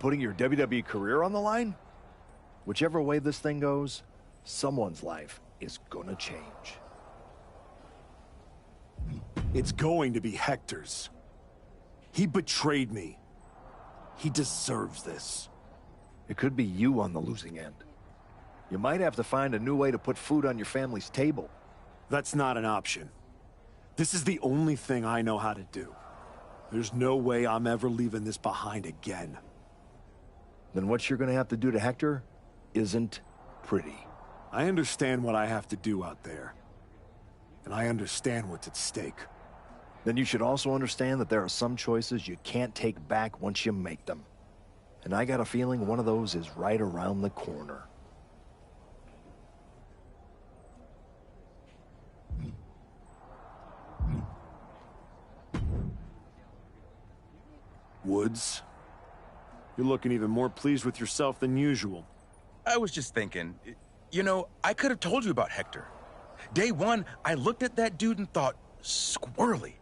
putting your WWE career on the line? Whichever way this thing goes, someone's life is gonna change. It's going to be Hector's. He betrayed me. He deserves this. It could be you on the losing end. You might have to find a new way to put food on your family's table. That's not an option. This is the only thing I know how to do. There's no way I'm ever leaving this behind again. Then what you're gonna have to do to Hector isn't pretty. I understand what I have to do out there. And I understand what's at stake. Then you should also understand that there are some choices you can't take back once you make them. And I got a feeling one of those is right around the corner. Woods, you're looking even more pleased with yourself than usual. I was just thinking, you know, I could have told you about Hector. Day one, I looked at that dude and thought, squirrely.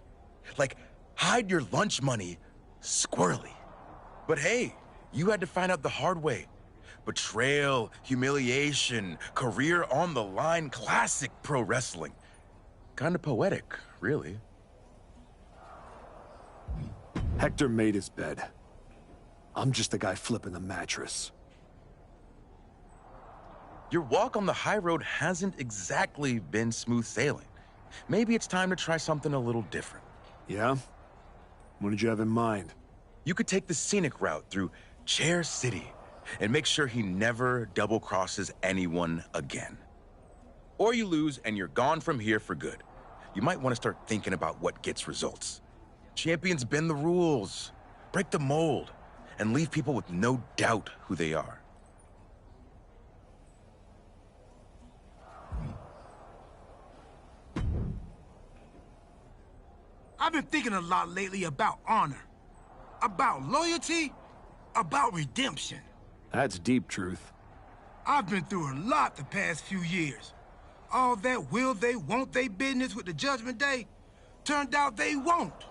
Like, hide your lunch money, squirrely. But hey, you had to find out the hard way. Betrayal, humiliation, career on the line, classic pro wrestling. Kind of poetic, really. Hector made his bed. I'm just the guy flipping the mattress. Your walk on the high road hasn't exactly been smooth sailing. Maybe it's time to try something a little different. Yeah? What did you have in mind? You could take the scenic route through Chair City and make sure he never double-crosses anyone again. Or you lose and you're gone from here for good. You might want to start thinking about what gets results. Champions bend the rules, break the mold, and leave people with no doubt who they are. I've been thinking a lot lately about honor, about loyalty, about redemption. That's deep, Truth. I've been through a lot the past few years. All that will they, won't they business with the Judgment Day turned out they won't.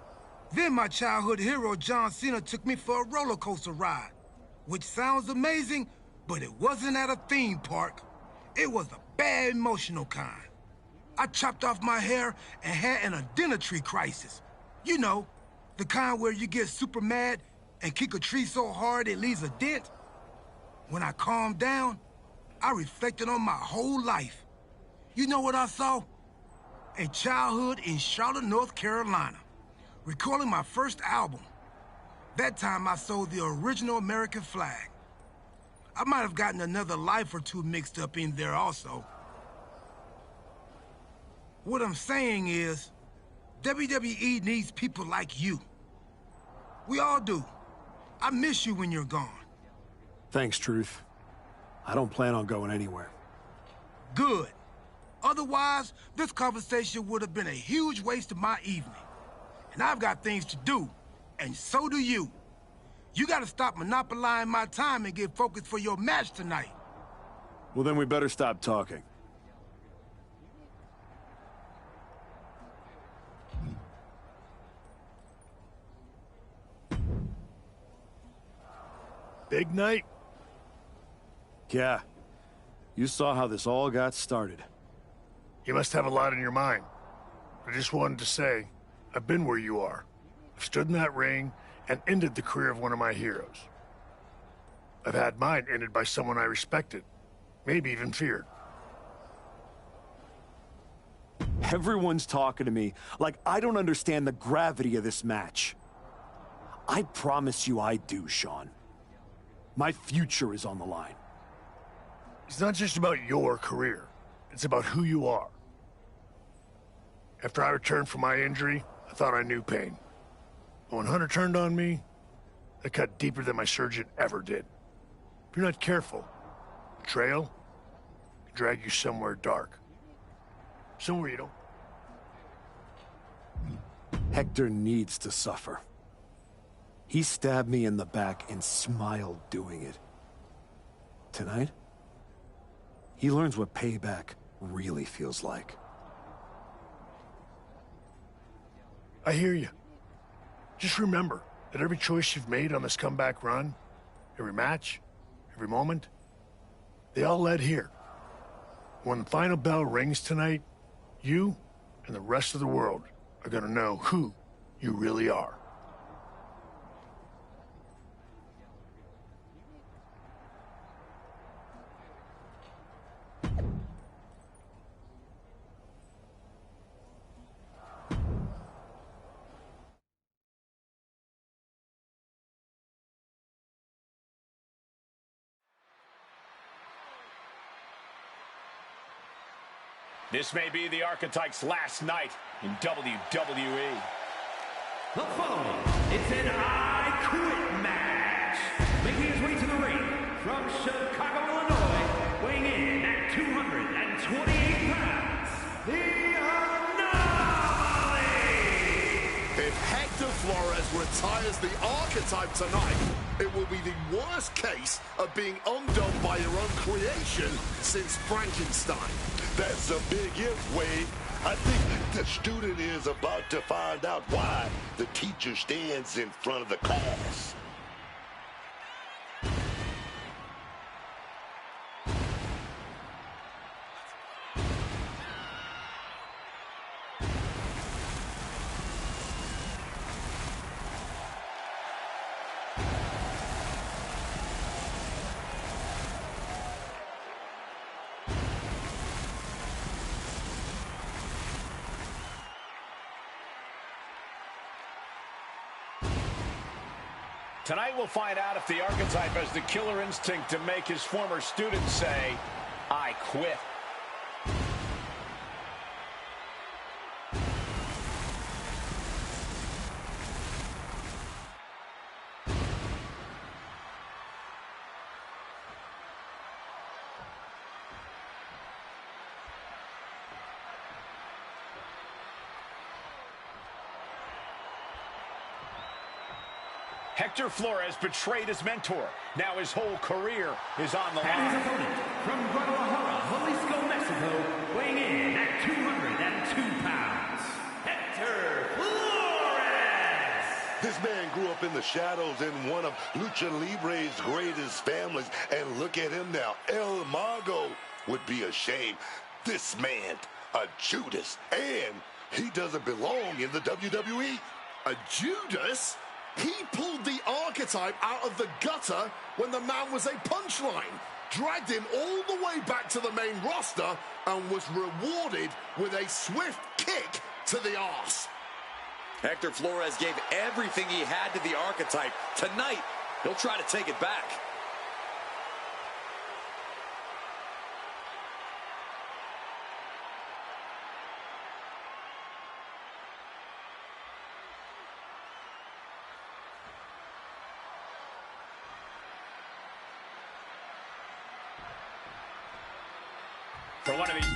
Then my childhood hero John Cena took me for a roller coaster ride, which sounds amazing, but it wasn't at a theme park. It was a bad emotional kind. I chopped off my hair and had an identity crisis. You know, the kind where you get super mad and kick a tree so hard it leaves a dent. When I calmed down, I reflected on my whole life. You know what I saw? A childhood in Charlotte, North Carolina, recording my first album. That time I sold the original American flag. I might have gotten another life or two mixed up in there also. What I'm saying is, WWE needs people like you. We all do. I miss you when you're gone. Thanks, Truth. I don't plan on going anywhere. Good. Otherwise, this conversation would have been a huge waste of my evening. And I've got things to do, and so do you. You gotta stop monopolizing my time and get focused for your match tonight. Well, then we better stop talking. Big night? Yeah. You saw how this all got started. You must have a lot in your mind. I just wanted to say, I've been where you are. I've stood in that ring and ended the career of one of my heroes. I've had mine ended by someone I respected, maybe even feared. Everyone's talking to me like I don't understand the gravity of this match. I promise you I do, Sean. My future is on the line. It's not just about your career. It's about who you are. After I returned from my injury, I thought I knew pain. But when Hunter turned on me, it cut deeper than my surgeon ever did. If you're not careful, betrayal can drag you somewhere dark. Somewhere you don't. Hector needs to suffer. He stabbed me in the back and smiled doing it. Tonight, he learns what payback really feels like. I hear you. Just remember that every choice you've made on this comeback run, every match, every moment, they all led here. When the final bell rings tonight, you and the rest of the world are gonna know who you really are. This may be the Archetype's last night in WWE. The following is an I Quit match. Making his way to the ring from Chicago, Illinois, weighing in at 228 pounds, the Anomaly! If Hector Flores retires the Archetype tonight, it will be the worst case of being undone by your own creation since Frankenstein. That's a big if, Wade. I think the student is about to find out why the teacher stands in front of the class. Tonight we'll find out if the Archetype has the killer instinct to make his former students say, I quit. Hector Flores betrayed his mentor. Now his whole career is on the line. And his opponent from Guadalajara, Jalisco, Mexico, weighing in at 202 pounds, Hector Flores! This man grew up in the shadows in one of Lucha Libre's greatest families, and look at him now. El Mago would be ashamed. This man, a Judas, and he doesn't belong in the WWE. A Judas? He pulled the Archetype out of the gutter when the man was a punchline, dragged him all the way back to the main roster, and was rewarded with a swift kick to the arse. Hector Flores gave everything he had to the Archetype. Tonight, he'll try to take it back. For one of these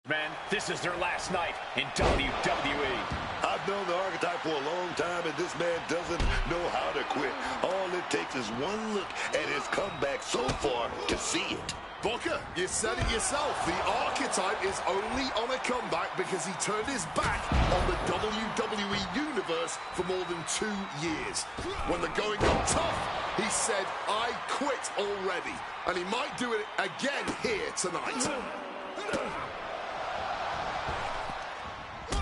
men, this is their last night in WWE. I've known the Archetype for a long time, and this man doesn't know how to quit. All it takes is one look at his comeback so far to see it. Booker, you said it yourself. The Archetype is only on a comeback because he turned his back on the WWE Universe for more than 2 years. When the going got tough, he said, I quit already. And he might do it again here tonight.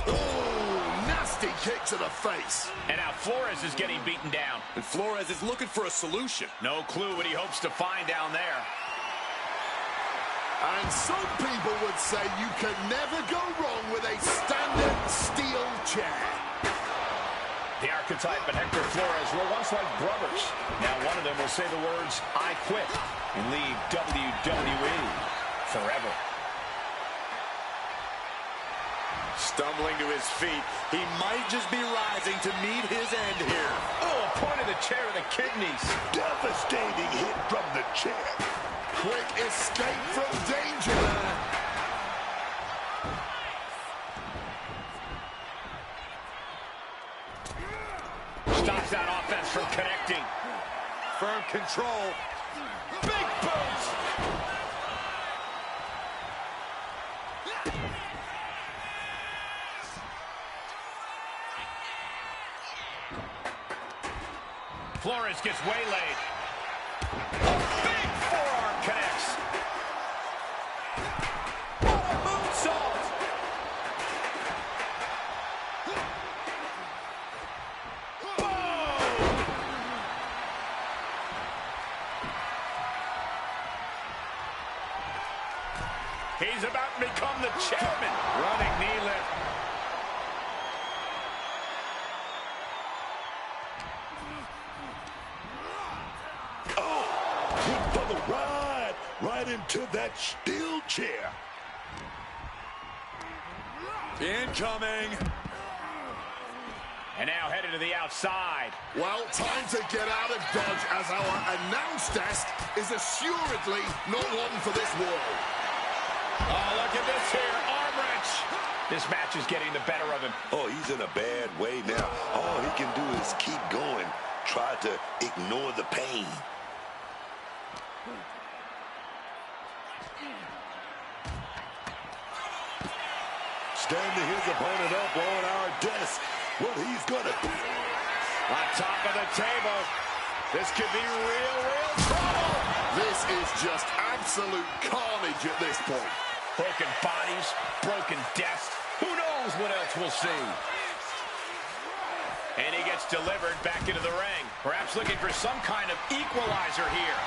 Oh, nasty kick to the face. And now Flores is getting beaten down. And Flores is looking for a solution. No clue what he hopes to find down there. And some people would say you can never go wrong with a standard steel chair. The Archetype and Hector Flores were once like brothers. Now one of them will say the words, I quit, and leave WWE forever. Stumbling to his feet, he might just be rising to meet his end here. Oh, a point of the chair to the kidneys. Devastating hit from the chair. Quick escape from danger there. Stops that offense from connecting. Firm control. Big boot. Flores gets waylaid. A big forearm connects. What a moonsault! He's about to become the chairman. Running knee lift. Oh, for the ride. Right into that steel chair. Incoming. And now headed to the outside. Well, time to get out of Dodge, as our announce desk is assuredly not one for this world. Oh, look at this here. Arm wrench. This match is getting the better of him. Oh, he's in a bad way now. All he can do is keep going. Try to ignore the pain. Standing his opponent up on our desk. What he's gonna do. On top of the table. This could be real trouble. This is just absolute carnage at this point. Broken bodies, broken desks. Who knows what else we'll see? And he gets delivered back into the ring. Perhaps looking for some kind of equalizer here.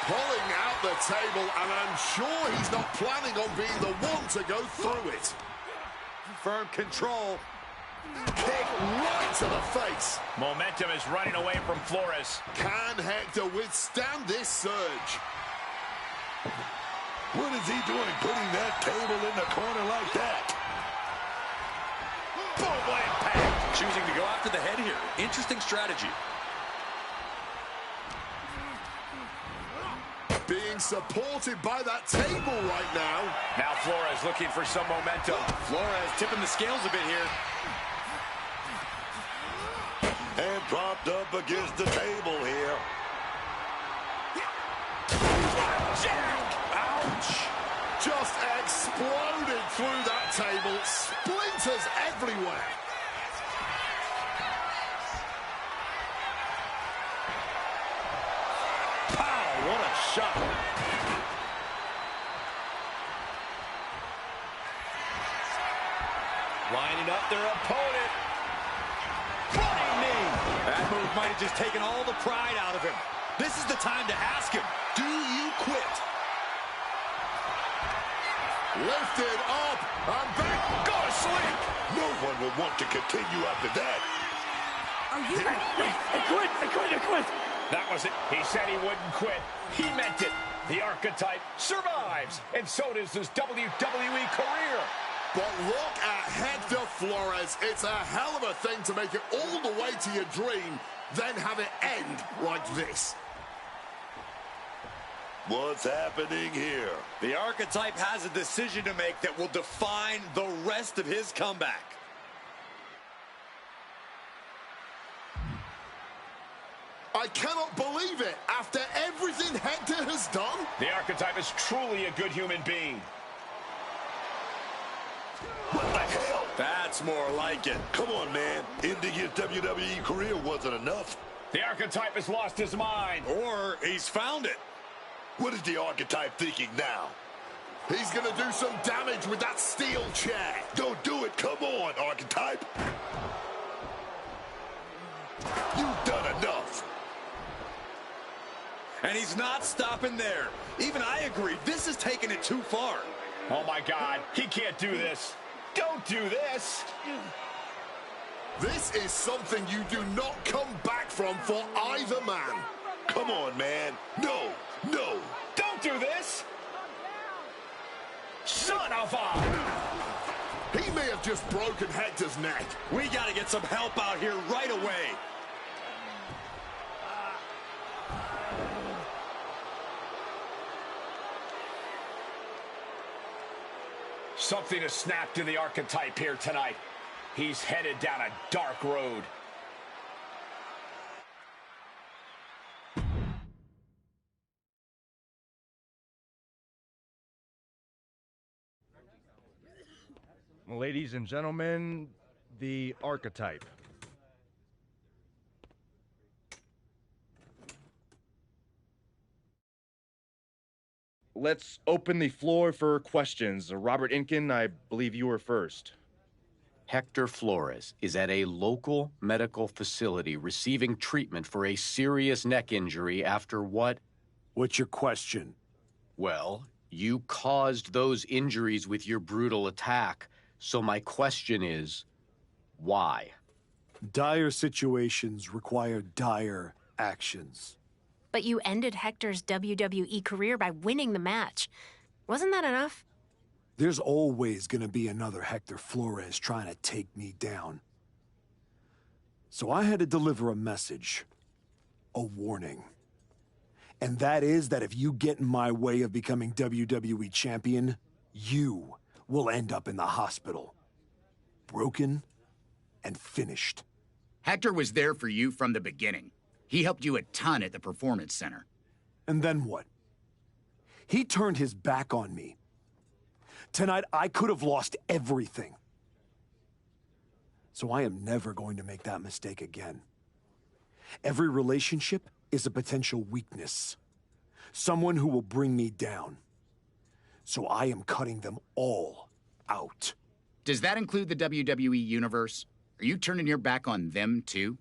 Pulling out the table, and I'm sure he's not planning on being the one to go through it. Firm control. Kick right to the face. Momentum is running away from Flores. Can Hector withstand this surge? What is he doing putting that table in the corner like that? Boom, impact. Choosing to go after the head here. Interesting strategy. Being supported by that table right now. Now Flores looking for some momentum. Flores tipping the scales a bit here. And propped up against the table here. Ouch! Just exploded through that table. Splinters everywhere. Pow! What a shot. Lining up their opponent. Flying knee. That move might have just taken all the pride out of him. This is the time to ask him, do you quit? Lifted up and back. Go to sleep. No one will want to continue after that. Are you ready? I quit. That was it. He said he wouldn't quit. He meant it. The archetype survives, and so does his WWE career. But look at Hector Flores. It's a hell of a thing to make it all the way to your dream, then have it end like this. What's happening here? The archetype has a decision to make that will define the rest of his comeback. I cannot believe it. After everything Hector has done. The archetype is truly a good human being. What the hell? That's more like it. Come on, man. Ending his WWE career wasn't enough. The archetype has lost his mind. Or he's found it. What is the archetype thinking now? He's going to do some damage with that steel chair. Don't do it. Come on, archetype. You've done enough. And he's not stopping there. Even I agree. This is taking it too far. Oh, my God. He can't do this. Don't do this. This is something you do not come back from for either man. Come on, man. No. Don't do this. Son of a... He may have just broken Hector's neck. We got to get some help out here right away. Something has snapped in the archetype here tonight. He's headed down a dark road. Ladies and gentlemen, the archetype. let's open the floor for questions. Robert Inkin, I believe you were first. Hector Flores is at a local medical facility receiving treatment for a serious neck injury after what? What's your question? Well, you caused those injuries with your brutal attack. So my question is, why? Dire situations require dire actions. But you ended Hector's WWE career by winning the match. Wasn't that enough? There's always gonna be another Hector Flores trying to take me down. So I had to deliver a message. A warning. And that is that if you get in my way of becoming WWE champion, you will end up in the hospital. Broken and finished. Hector was there for you from the beginning. He helped you a ton at the Performance Center. And then what? He turned his back on me. Tonight, I could have lost everything. So I am never going to make that mistake again. Every relationship is a potential weakness. Someone who will bring me down. So I am cutting them all out. Does that include the WWE Universe? Are you turning your back on them, too?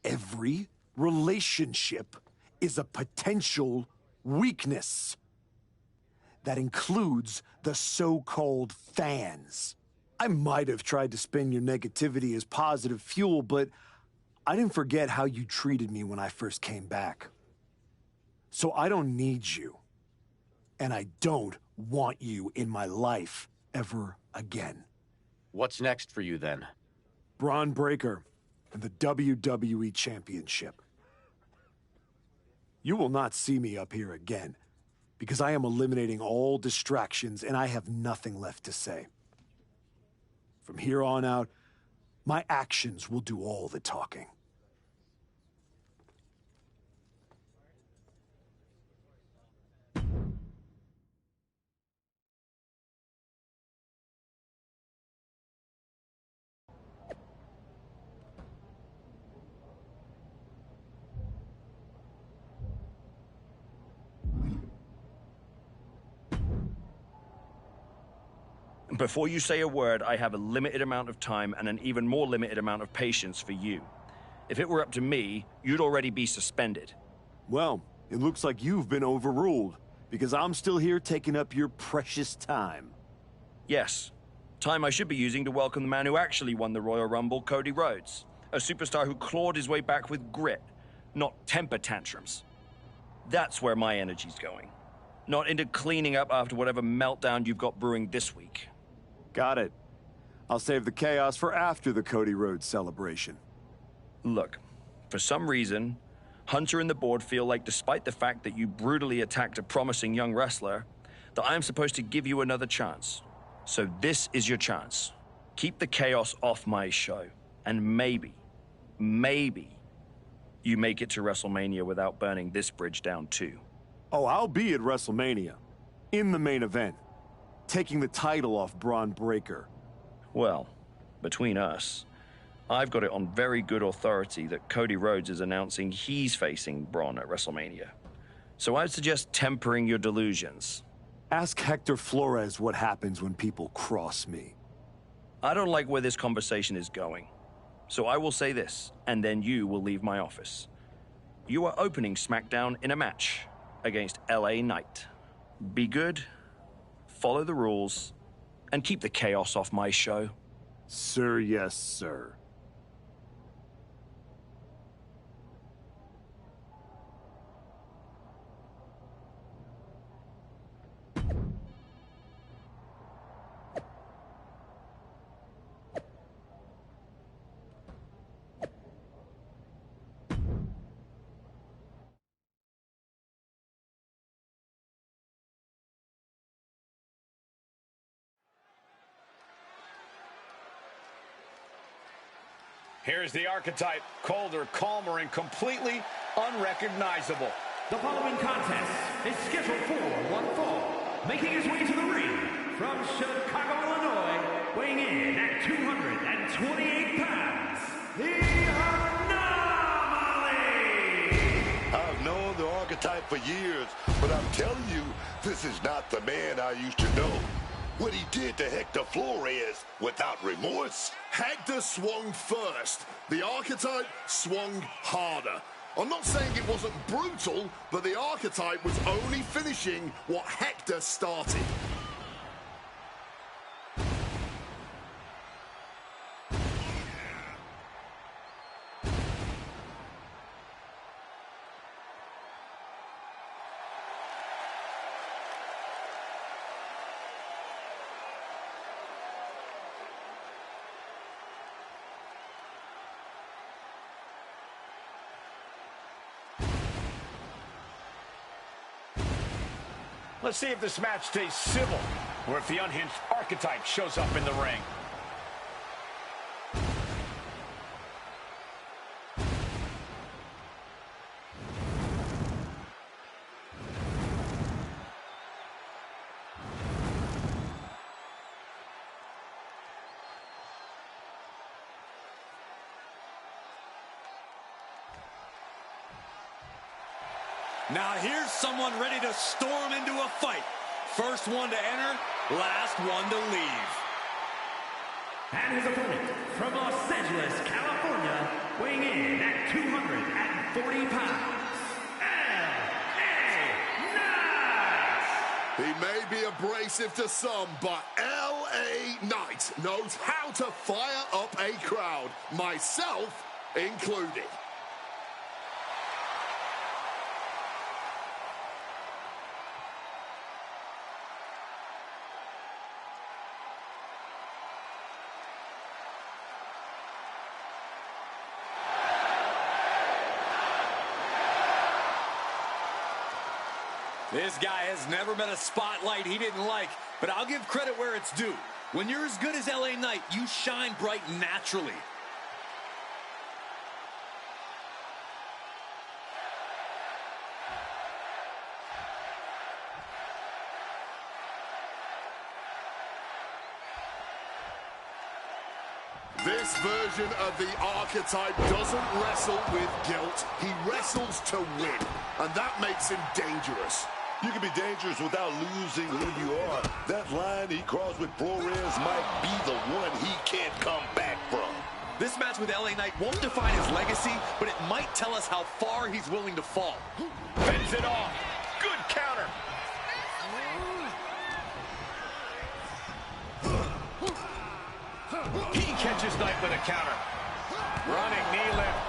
Every relationship is a potential weakness. That includes the so-called fans. I might have tried to spin your negativity as positive fuel, but I didn't forget how you treated me when I first came back. So I don't need you. And I don't want you in my life ever again. What's next for you then? Braun Breaker and the WWE Championship. You will not see me up here again, because I am eliminating all distractions and I have nothing left to say. From here on out, my actions will do all the talking. Before you say a word, I have a limited amount of time and an even more limited amount of patience for you. If it were up to me, you'd already be suspended. Well, it looks like you've been overruled, because I'm still here taking up your precious time. Yes. Time I should be using to welcome the man who actually won the Royal Rumble, Cody Rhodes. A superstar who clawed his way back with grit, not temper tantrums. That's where my energy's going. Not into cleaning up after whatever meltdown you've got brewing this week. Got it. I'll save the chaos for after the Cody Rhodes celebration. Look, for some reason, Hunter and the board feel like despite the fact that you brutally attacked a promising young wrestler, that I am supposed to give you another chance. So this is your chance. Keep the chaos off my show. And maybe, you make it to WrestleMania without burning this bridge down too. Oh, I'll be at WrestleMania. In the main event. Taking the title off Braun Breaker. Well, between us, I've got it on very good authority that Cody Rhodes is announcing he's facing Braun at WrestleMania. So I'd suggest tempering your delusions. Ask Hector Flores what happens when people cross me. I don't like where this conversation is going. So I will say this, and then you will leave my office. You are opening SmackDown in a match against LA Knight. Be good, follow the rules, and keep the chaos off my show. Sir, yes, sir. Here's the archetype, colder, calmer, and completely unrecognizable. The following contest is scheduled for one fall. Making his way to the ring from Chicago, Illinois, weighing in at 228 pounds, the Anomaly! I've known the archetype archetype for years, but I'm telling you, this is not the man I used to know. What he did to Hector Flores without remorse. Hector swung first. The archetype swung harder. I'm not saying it wasn't brutal, but the archetype was only finishing what Hector started. Let's see if this match stays civil, or if the unhinged archetype shows up in the ring. Now here's someone ready to storm into a fight. First one to enter, last one to leave. And his opponent from Los Angeles, California, weighing in at 240 pounds, L.A. Knight. He may be abrasive to some, but L.A. Knight knows how to fire up a crowd, myself included. This guy has never met a spotlight he didn't like, but I'll give credit where it's due. When you're as good as LA Knight, you shine bright naturally. This version of the archetype doesn't wrestle with guilt. He wrestles to win, and that makes him dangerous. You can be dangerous without losing who you are. That line he crossed with Flores might be the one he can't come back from. This match with LA Knight won't define his legacy, but it might tell us how far he's willing to fall. Fends it off. Good counter. He catches Knight with a counter. Running knee lift.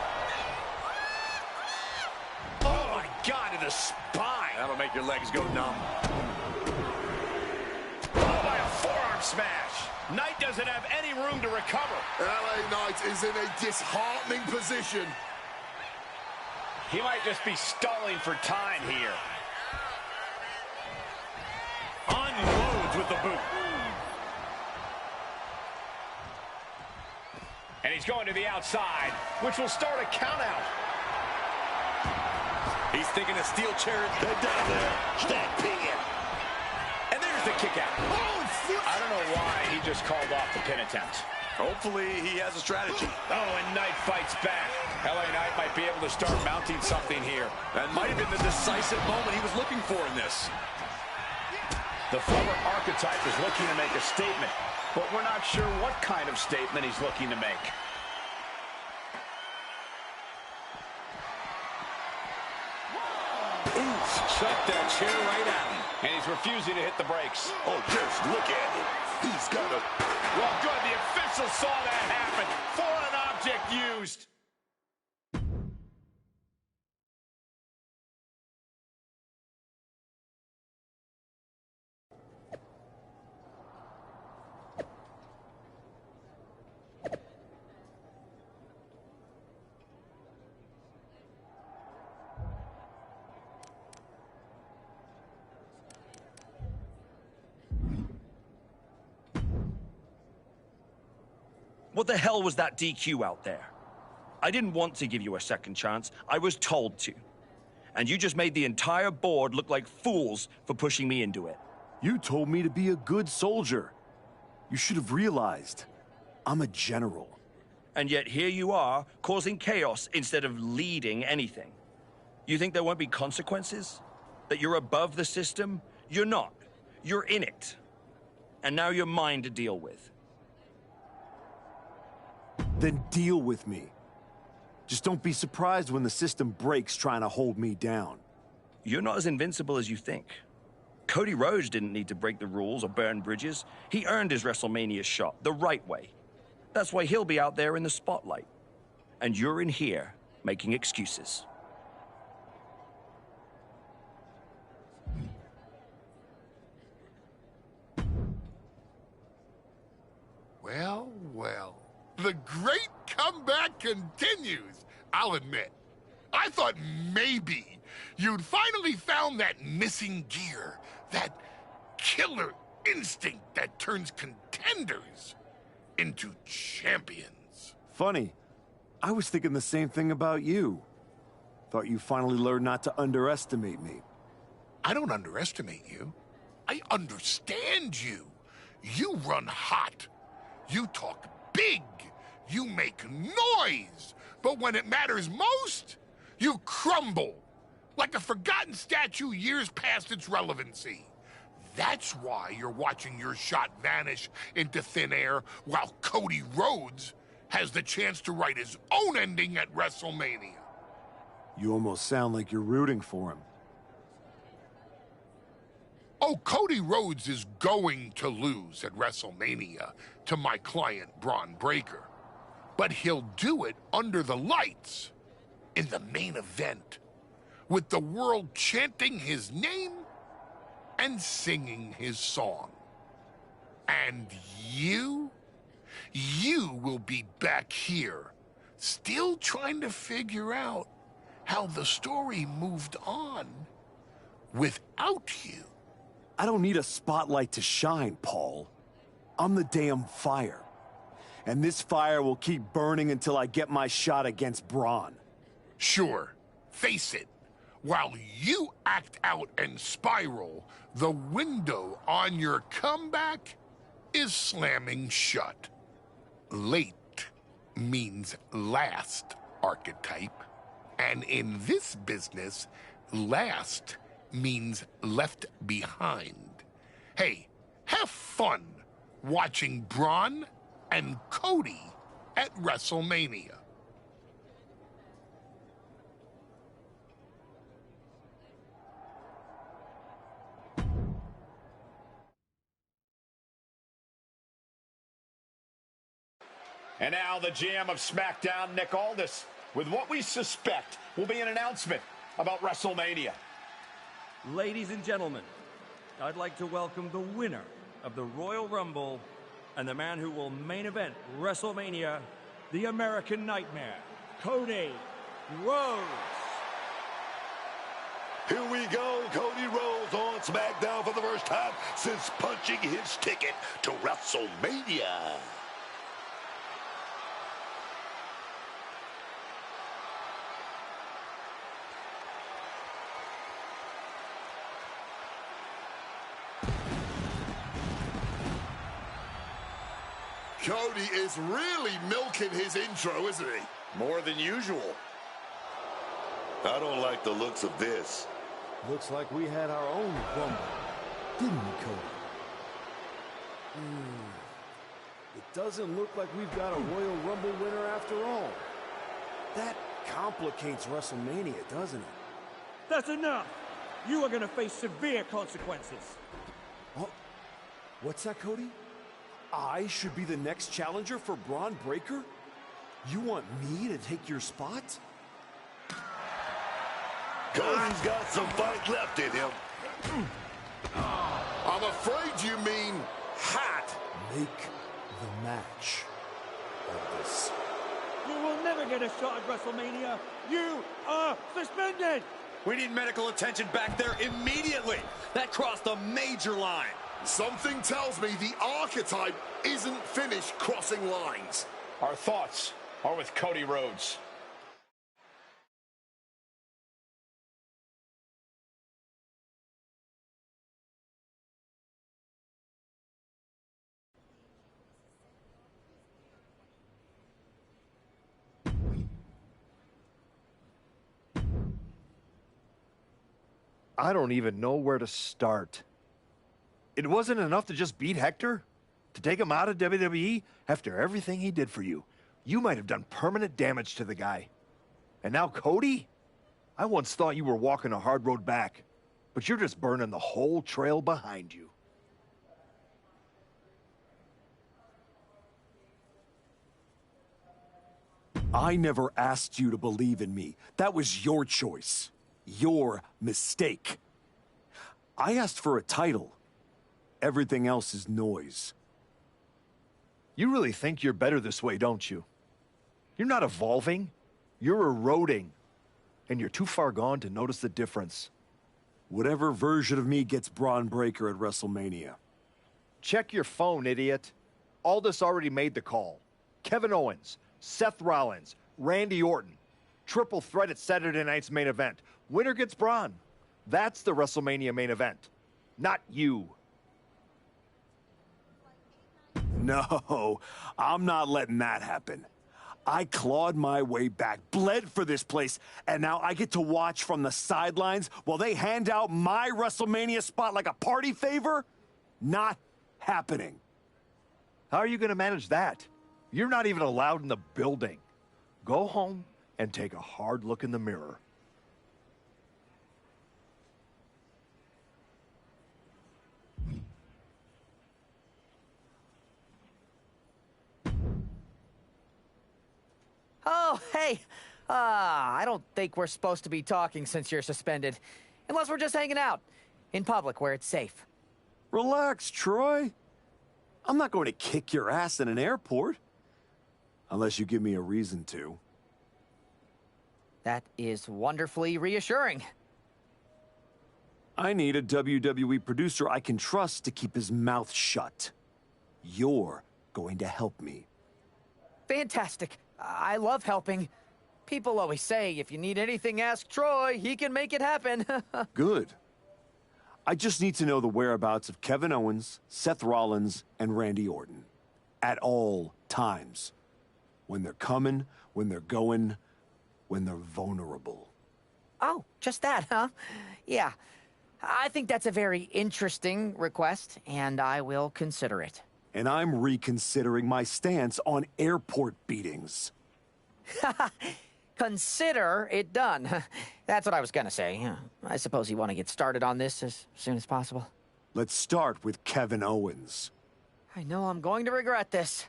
Oh, my God, to the spine. That'll make your legs go numb. Oh, by a forearm smash. Knight doesn't have any room to recover. LA Knight is in a disheartening position. He might just be stalling for time here. Unloads with the boot. And he's going to the outside, which will start a count out. He's thinking a steel chair. They're down there. Stack pin. And there's the kick out. I don't know why he just called off the pin attempt. Hopefully he has a strategy. Oh, and Knight fights back. LA Knight might be able to start mounting something here. That might have been the decisive moment he was looking for in this. The former archetype is looking to make a statement, but we're not sure what kind of statement he's looking to make. Shut that chair right at him. And he's refusing to hit the brakes. Oh, just look at him. He's got a... Well, good. The official saw that happen. Foreign object used. What the hell was that DQ out there? I didn't want to give you a second chance. I was told to. And you just made the entire board look like fools for pushing me into it. You told me to be a good soldier. You should have realized. I'm a general. And yet here you are, causing chaos instead of leading anything. You think there won't be consequences? That you're above the system? You're not. You're in it. And now you're mine to deal with. Then deal with me. Just don't be surprised when the system breaks trying to hold me down. You're not as invincible as you think. Cody Rhodes didn't need to break the rules or burn bridges. He earned his WrestleMania shot the right way. That's why he'll be out there in the spotlight. And you're in here making excuses. Well, well. The great comeback continues, I'll admit. I thought maybe you'd finally found that missing gear, that killer instinct that turns contenders into champions. Funny. I was thinking the same thing about you. Thought you finally learned not to underestimate me. I don't underestimate you. I understand you. You run hot. You talk big. You make noise. But when it matters most, you crumble. Like a forgotten statue years past its relevancy. That's why you're watching your shot vanish into thin air while Cody Rhodes has the chance to write his own ending at WrestleMania. You almost sound like you're rooting for him. Oh, Cody Rhodes is going to lose at WrestleMania to my client, Braun Breaker. But he'll do it under the lights, in the main event, with the world chanting his name and singing his song. And you will be back here, still trying to figure out how the story moved on without you. I don't need a spotlight to shine, Paul. I'm the damn fire. And this fire will keep burning until I get my shot against Braun. Sure, face it. While you act out and spiral, the window on your comeback is slamming shut. Late means last, archetype. And in this business, last means left behind. Hey, have fun watching Braun and Cody at WrestleMania. And now the GM of SmackDown, Nick Aldis, with what we suspect will be an announcement about WrestleMania. Ladies and gentlemen, I'd like to welcome the winner of the Royal Rumble and the man who will main event WrestleMania, the American Nightmare, Cody Rhodes. Here we go, Cody Rhodes on SmackDown for the first time since punching his ticket to WrestleMania. Cody is really milking his intro, isn't he? More than usual. I don't like the looks of this. Looks like we had our own Rumble, didn't we, Cody? It doesn't look like we've got a Royal Rumble winner after all. That complicates WrestleMania, doesn't it? That's enough. You are going to face severe consequences. Oh, what's that, Cody? I should be the next challenger for Braun Breaker? You want me to take your spot? Cody's got some fight left in him. I'm afraid you mean hot. Make the match of this. You will never get a shot at WrestleMania. You are suspended. We need medical attention back there immediately. That crossed a major line. Something tells me the archetype isn't finished crossing lines. Our thoughts are with Cody Rhodes. I don't even know where to start. It wasn't enough to just beat Hector? To take him out of WWE after everything he did for you? You might have done permanent damage to the guy. And now Cody? I once thought you were walking a hard road back, but you're just burning the whole trail behind you. I never asked you to believe in me. That was your choice. Your mistake. I asked for a title. Everything else is noise. You really think you're better this way, don't you? You're not evolving. You're eroding. And you're too far gone to notice the difference. Whatever version of me gets Braun Breaker at WrestleMania. Check your phone, idiot. Aldous already made the call. Kevin Owens, Seth Rollins, Randy Orton. Triple threat at Saturday night's main event. Winner gets Braun. That's the WrestleMania main event. Not you. No, I'm not letting that happen. I clawed my way back, bled for this place, and now I get to watch from the sidelines while they hand out my WrestleMania spot like a party favor? Not happening. How are you going to manage that? You're not even allowed in the building. Go home and take a hard look in the mirror. Oh, hey. I don't think we're supposed to be talking since you're suspended. Unless we're just hanging out. In public, where it's safe. Relax, Troy. I'm not going to kick your ass in an airport. Unless you give me a reason to. That is wonderfully reassuring. I need a WWE producer I can trust to keep his mouth shut. You're going to help me. Fantastic. I love helping. People always say, if you need anything, ask Troy. He can make it happen. Good. I just need to know the whereabouts of Kevin Owens, Seth Rollins, and Randy Orton. At all times. When they're coming, when they're going, when they're vulnerable. Oh, just that, huh? Yeah. I think that's a very interesting request, and I will consider it. And I'm reconsidering my stance on airport beatings. Consider it done. That's what I was gonna say. I suppose you want to get started on this as soon as possible. Let's start with Kevin Owens. I know I'm going to regret this.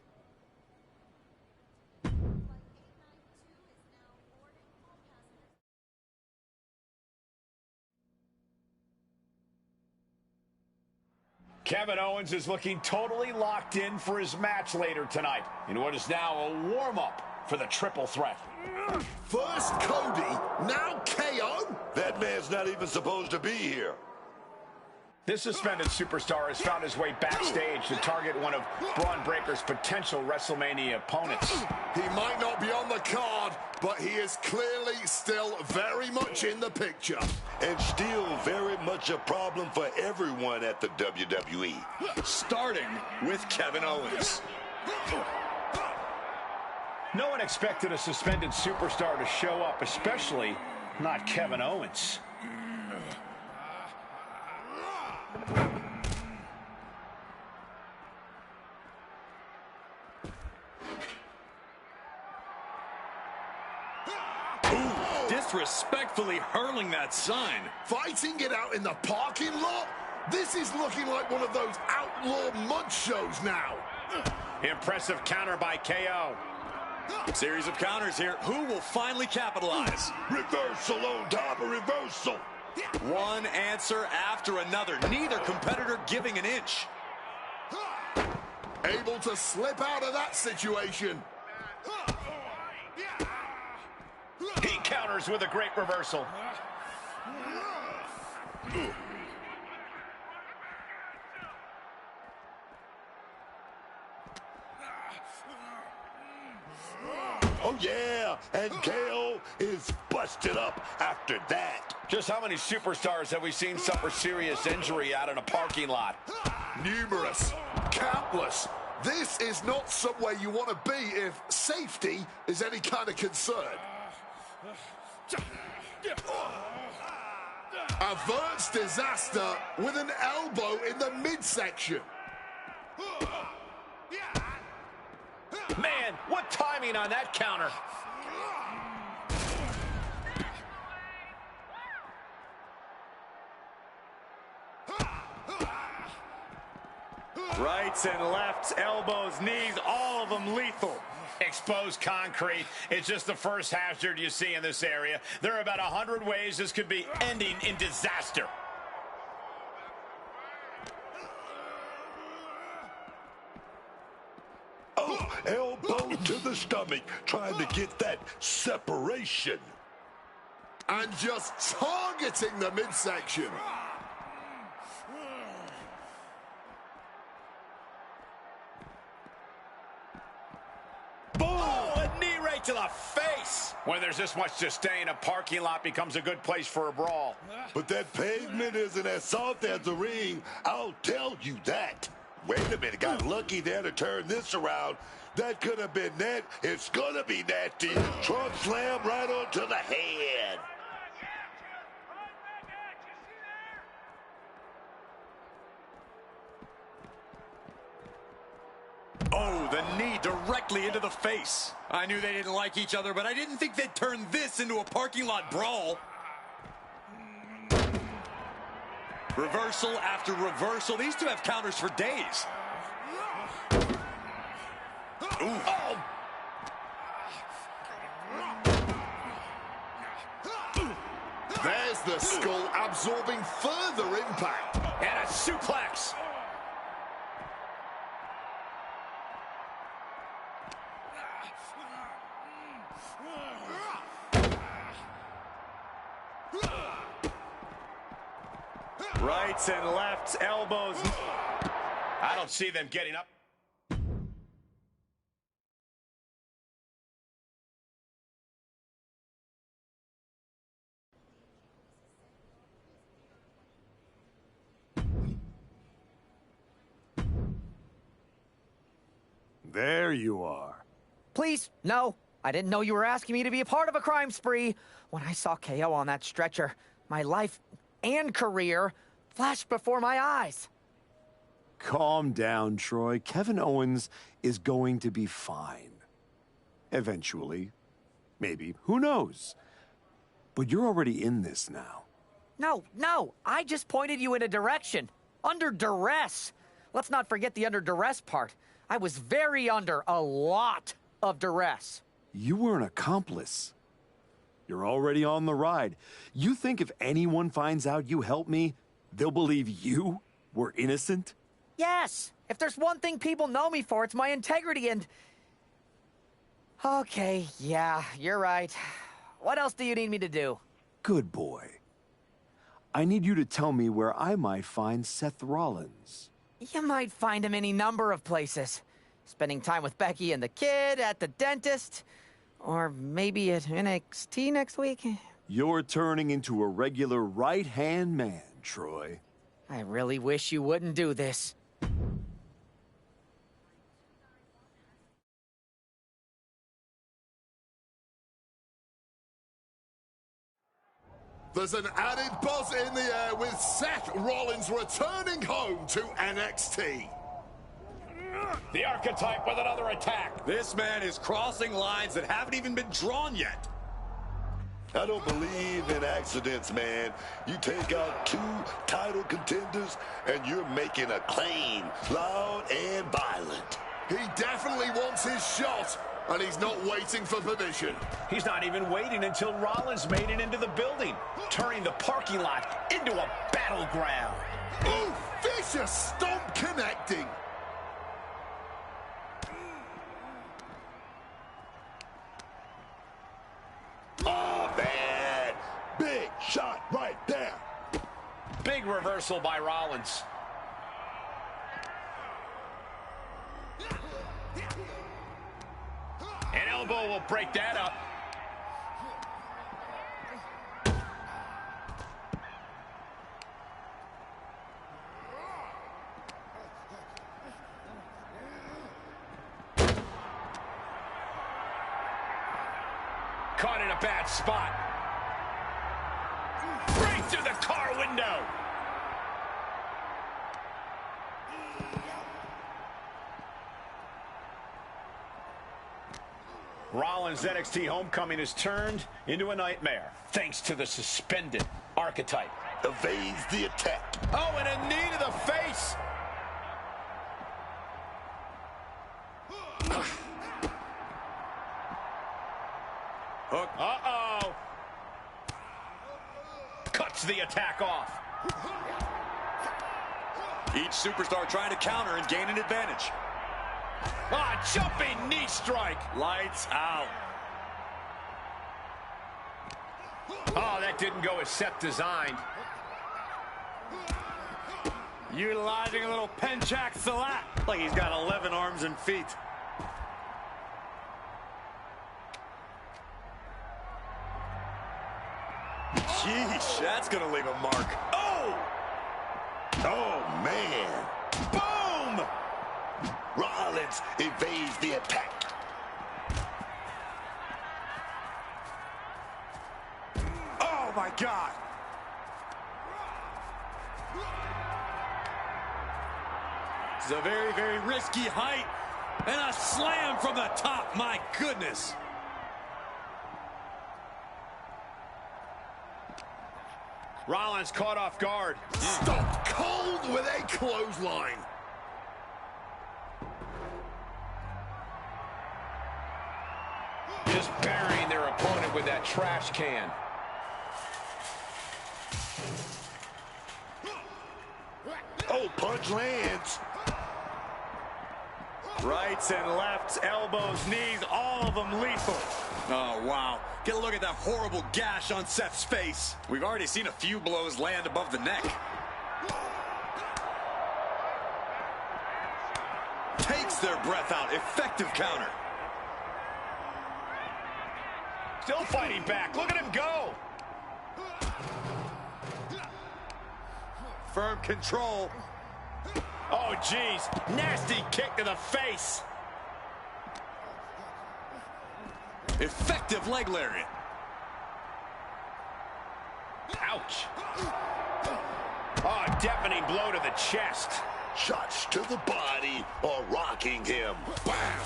Kevin Owens is looking totally locked in for his match later tonight in what is now a warm-up for the triple threat. First Cody, now KO? That man's not even supposed to be here. This suspended superstar has found his way backstage to target one of Braun Breaker's potential WrestleMania opponents. He might not be on the card, but he is clearly still very much in the picture. And still very much a problem for everyone at the WWE. Starting with Kevin Owens. No one expected a suspended superstar to show up, especially not Kevin Owens. Disrespectfully hurling that sign. Fighting it out in the parking lot? This is looking like one of those outlaw mud shows now. Impressive counter by KO. Series of counters here. Who will finally capitalize? Reversal on top of reversal. One answer after another. Neither competitor giving an inch. Able to slip out of that situation. He counters with a great reversal. Oh, yeah, and KO is busted up after that. Just how many superstars have we seen suffer serious injury out in a parking lot? Numerous, countless. This is not somewhere you want to be if safety is any kind of concern. Averts disaster with an elbow in the midsection. Man, what timing on that counter. Rights and lefts, elbows, knees, all of them lethal. Exposed concrete. It's just the first hazard you see in this area. There are about 100 ways this could be ending in disaster. Oh, elbow to the stomach, trying to get that separation. And just targeting the midsection. To the face. When there's this much to stay in, a parking lot becomes a good place for a brawl. But that pavement isn't as soft as the ring, I'll tell you that. Wait a minute, got lucky there to turn this around. That could have been net. It's gonna be nasty. Trump slam right onto the head. Oh, the knee directly into the face. I knew they didn't like each other, but I didn't think they'd turn this into a parking lot brawl. Reversal after reversal. These two have counters for days. Ooh. Oh. There's the skull absorbing further impact. And a suplex. Rights and lefts, elbows. I don't see them getting up. There you are. Please, no. I didn't know you were asking me to be a part of a crime spree. When I saw KO on that stretcher, my life and career flashed before my eyes. Calm down, Troy. Kevin Owens is going to be fine. Eventually. Maybe. Who knows? But you're already in this now. No. I just pointed you in a direction. Under duress. Let's not forget the under duress part. I was very under a lot of duress. You were an accomplice. You're already on the ride. You think if anyone finds out you helped me, they'll believe you were innocent? Yes. If there's one thing people know me for, it's my integrity and... Okay, yeah, you're right. What else do you need me to do? Good boy. I need you to tell me where I might find Seth Rollins. You might find him any number of places. Spending time with Becky and the kid, at the dentist, or maybe at NXT next week. You're turning into a regular right-hand man, Troy. I really wish you wouldn't do this. There's an added buzz in the air with Seth Rollins returning home to NXT. The archetype with another attack. This man is crossing lines that haven't even been drawn yet. I don't believe in accidents, man. You take out 2 title contenders, and you're making a claim, loud and violent. He definitely wants his shot, and he's not waiting for permission. He's not even waiting until Rollins made it into the building, turning the parking lot into a battleground. Ooh, vicious stomp connecting. Oh, man. Big shot right there. Big reversal by Rollins. An elbow will break that up. Caught in a bad spot. Break through the car window. Rollins' NXT homecoming has turned into a nightmare, thanks to the suspended archetype. Evades the attack. Oh, and a knee to the face. Hook. Uh-oh. Cuts the attack off. Each superstar trying to counter and gain an advantage. Ah, jumping knee strike. Lights out. Oh, that didn't go as Seth designed. Utilizing a little penchak salat. Like he's got 11 arms and feet. Sheesh, that's gonna leave a mark. Oh! Oh, man. Boom! Rollins evades the attack. Oh, my God. It's a very, very risky height. And a slam from the top. My goodness. Rollins caught off guard. Stopped cold with a clothesline. Just burying their opponent with that trash can. Oh, punch lands. Rights and lefts, elbows, knees, all of them lethal. Oh, wow. Get a look at that horrible gash on Seth's face. We've already seen a few blows land above the neck. Takes their breath out. Effective counter. Still fighting back. Look at him go. Firm control. Oh, geez. Nasty kick to the face. Effective leg lariat. Ouch. Oh, deafening blow to the chest. Shots to the body are rocking him. Bam!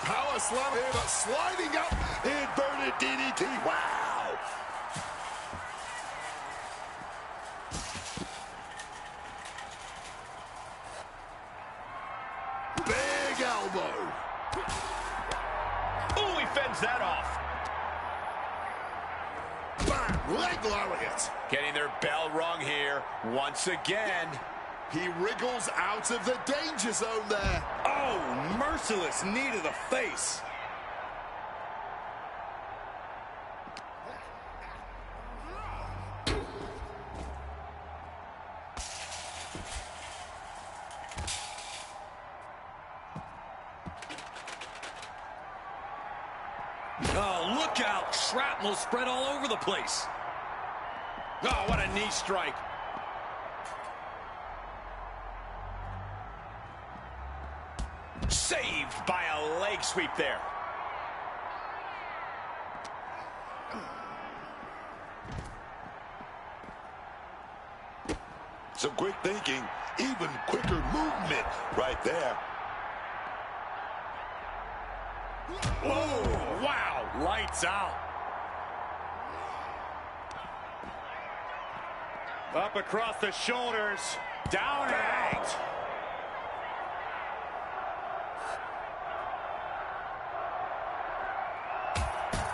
Power slam here, but sliding up. Inverted DDT. Wow! Big elbow. Ooh, he fends that off. Bam! Leg lariat. Getting their bell rung here once again. He wriggles out of the danger zone there. Oh, merciless knee to the face. Oh, look out. Shrapnel spread all over the place. Oh, what a knee strike. Saved by a leg sweep there. Some quick thinking, even quicker movement right there. Whoa, wow, lights out. Up across the shoulders, down and out.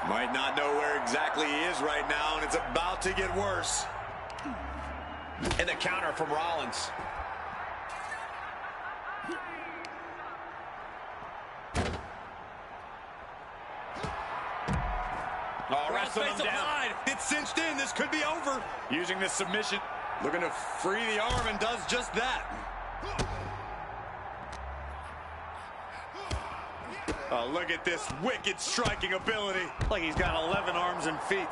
Might not know where exactly he is right now, and it's about to get worse. And the counter from Rollins. Oh, wrestling him down. It's cinched in. This could be over. Using this submission, looking to free the arm, and does just that. Oh, look at this wicked striking ability. Like he's got 11 arms and feet.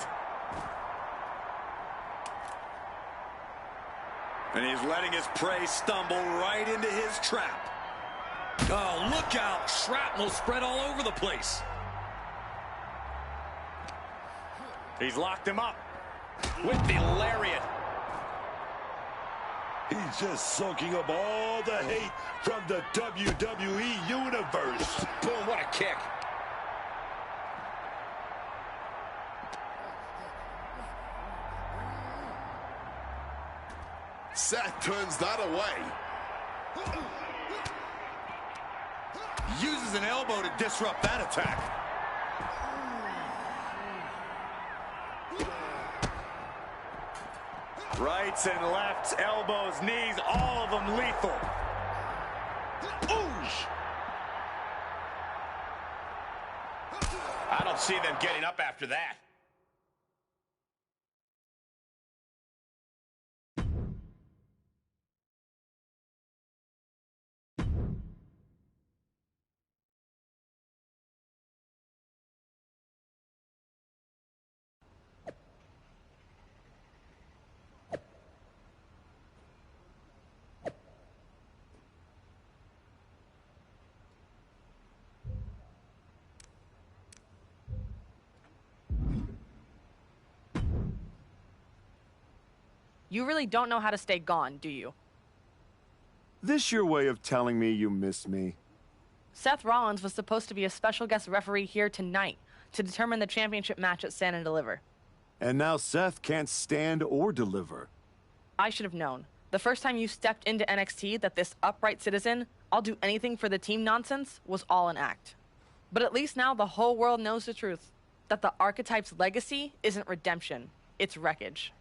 And he's letting his prey stumble right into his trap. Oh, look out. Shrapnel spread all over the place. He's locked him up with the lariat. He's just soaking up all the hate from the WWE Universe. Boom, what a kick. Seth turns that away. Uses an elbow to disrupt that attack. Rights and lefts, elbows, knees, all of them lethal. Oosh! I don't see them getting up after that. You really don't know how to stay gone, do you? This your way of telling me you miss me? Seth Rollins was supposed to be a special guest referee here tonight to determine the championship match at Stand and Deliver. And now Seth can't stand or deliver. I should have known. The first time you stepped into NXT that this upright citizen, I'll do anything for the team nonsense, was all an act. But at least now the whole world knows the truth. That the Archetype's legacy isn't redemption, it's wreckage.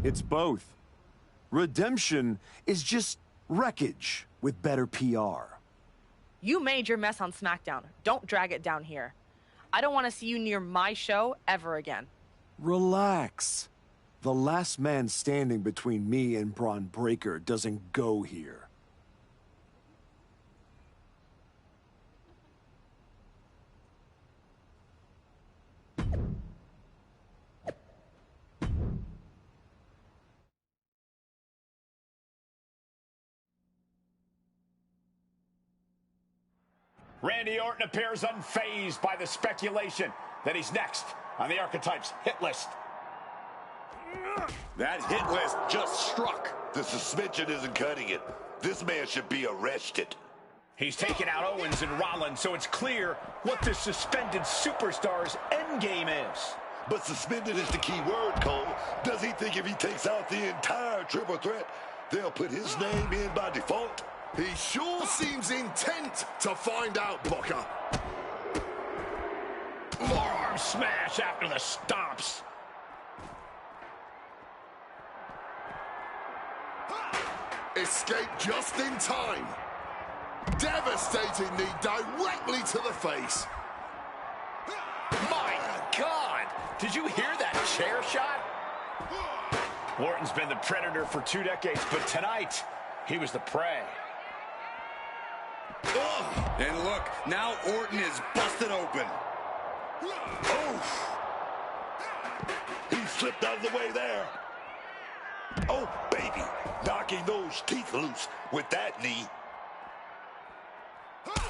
It's both. Redemption is just wreckage with better PR. You made your mess on SmackDown. Don't drag it down here. I don't want to see you near my show ever again. Relax. The last man standing between me and Braun Breaker doesn't go here. Randy Orton appears unfazed by the speculation that he's next on the Archetype's hit list. That hit list just struck. The suspension isn't cutting it. This man should be arrested. He's taken out Owens and Rollins, so it's clear what this suspended superstar's endgame is. But suspended is the key word, Cole. Does he think if he takes out the entire triple threat, they'll put his name in by default? He sure seems intent to find out, Booker. Forearm smash after the stomps. Escape just in time. Devastating knee directly to the face. My God! Did you hear that chair shot? Orton's been the predator for 2 decades, but tonight, he was the prey. Ugh. And look, now Orton is busted open. Oh! He slipped out of the way there. Oh, baby. Knocking those teeth loose with that knee.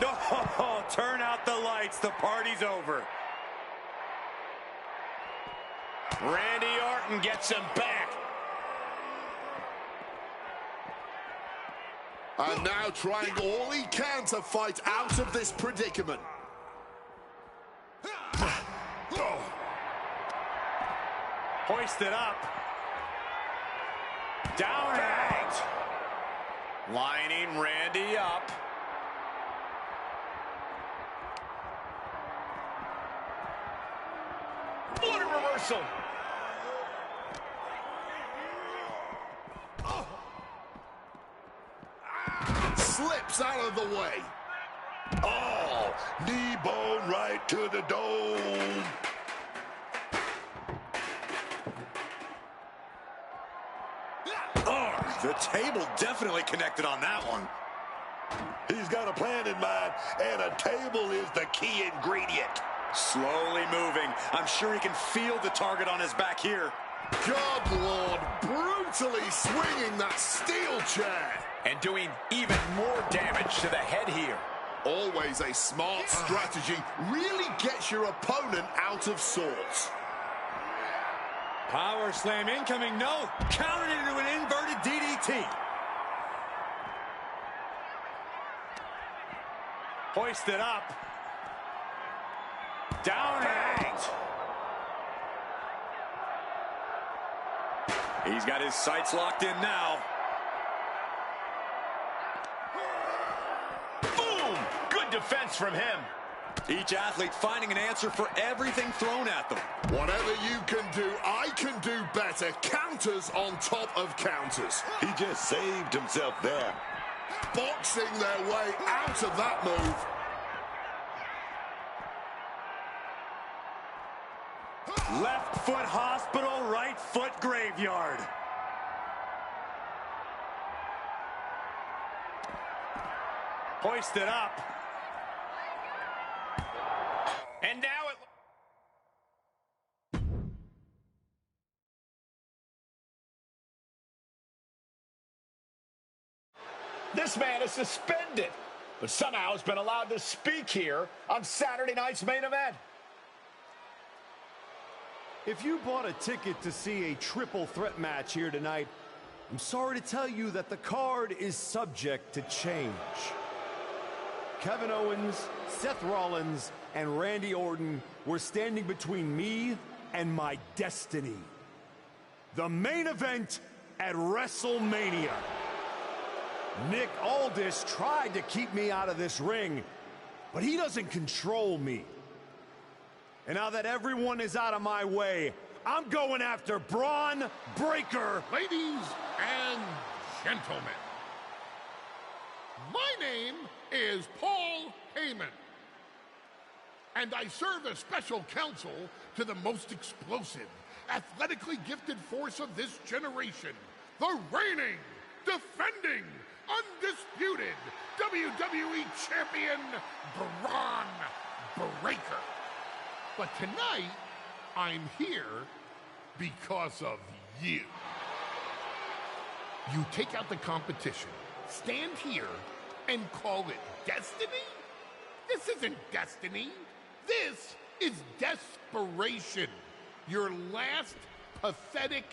No, turn out the lights. The party's over. Randy Orton gets him back. And now trying all he can to fight out of this predicament. Hoisted up. Down and out. Lining Randy up. What a reversal. Slips out of the way. Oh, knee bone right to the dome. Oh, the table definitely connected on that one. He's got a plan in mind, and a table is the key ingredient. Slowly moving. I'm sure he can feel the target on his back here. God Lord, brutally swinging that steel chair. And doing even more damage to the head here. Always a smart strategy. Really gets your opponent out of sorts. Power slam incoming, no. Countered into an inverted DDT. Hoisted up. Down and out. He's got his sights locked in now. Boom! Good defense from him. Each athlete finding an answer for everything thrown at them. Whatever you can do, I can do better. Counters on top of counters. He just saved himself there. Boxing their way out of that move. Left foot hospital, right foot graveyard. Hoisted up. And now it... This man is suspended, but somehow has been allowed to speak here on Saturday night's main event. If you bought a ticket to see a triple threat match here tonight, I'm sorry to tell you that the card is subject to change. Kevin Owens, Seth Rollins, and Randy Orton were standing between me and my destiny. The main event at WrestleMania. Nick Aldis tried to keep me out of this ring, but he doesn't control me. And now that everyone is out of my way, I'm going after Braun Breaker. Ladies and gentlemen, my name is Paul Heyman, and I serve as special counsel to the most explosive, athletically gifted force of this generation, the reigning, defending, undisputed WWE Champion, Braun Breaker. But tonight, I'm here because of you. You take out the competition, stand here, and call it destiny? This isn't destiny. This is desperation. Your last pathetic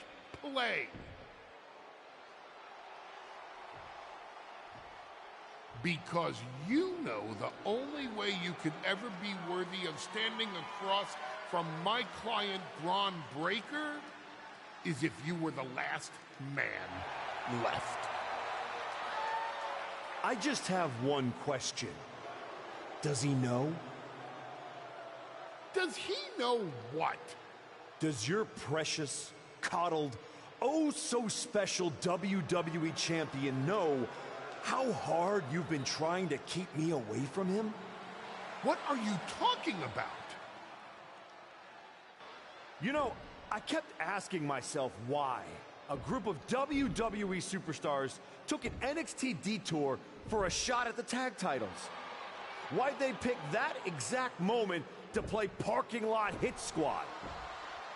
play. Because you know the only way you could ever be worthy of standing across from my client, Braun Breaker, is if you were the last man left. I just have one question. Does he know? Does he know what? Does your precious, coddled, oh so special WWE champion know how hard you've been trying to keep me away from him? What are you talking about? You know, I kept asking myself why a group of WWE superstars took an NXT detour for a shot at the tag titles. Why'd they pick that exact moment to play parking lot hit squad?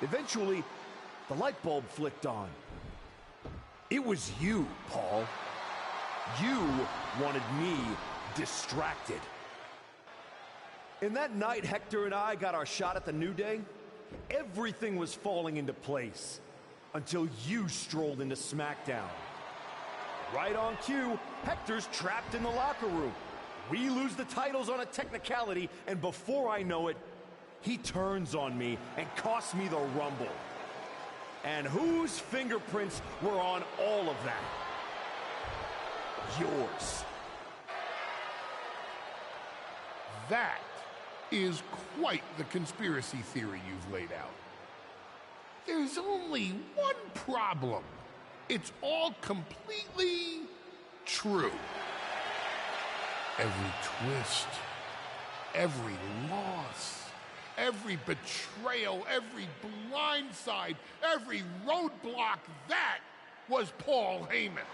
Eventually, the light bulb flicked on. It was you, Paul. You wanted me distracted. And that night Hector and I got our shot at the New Day, everything was falling into place until you strolled into SmackDown. Right on cue, Hector's trapped in the locker room. We lose the titles on a technicality, and before I know it, he turns on me and costs me the Rumble. And whose fingerprints were on all of that? Yours. That is quite the conspiracy theory you've laid out. There's only one problem. It's all completely true. Every twist, every loss, every betrayal, every blindside, every roadblock, that was Paul Heyman.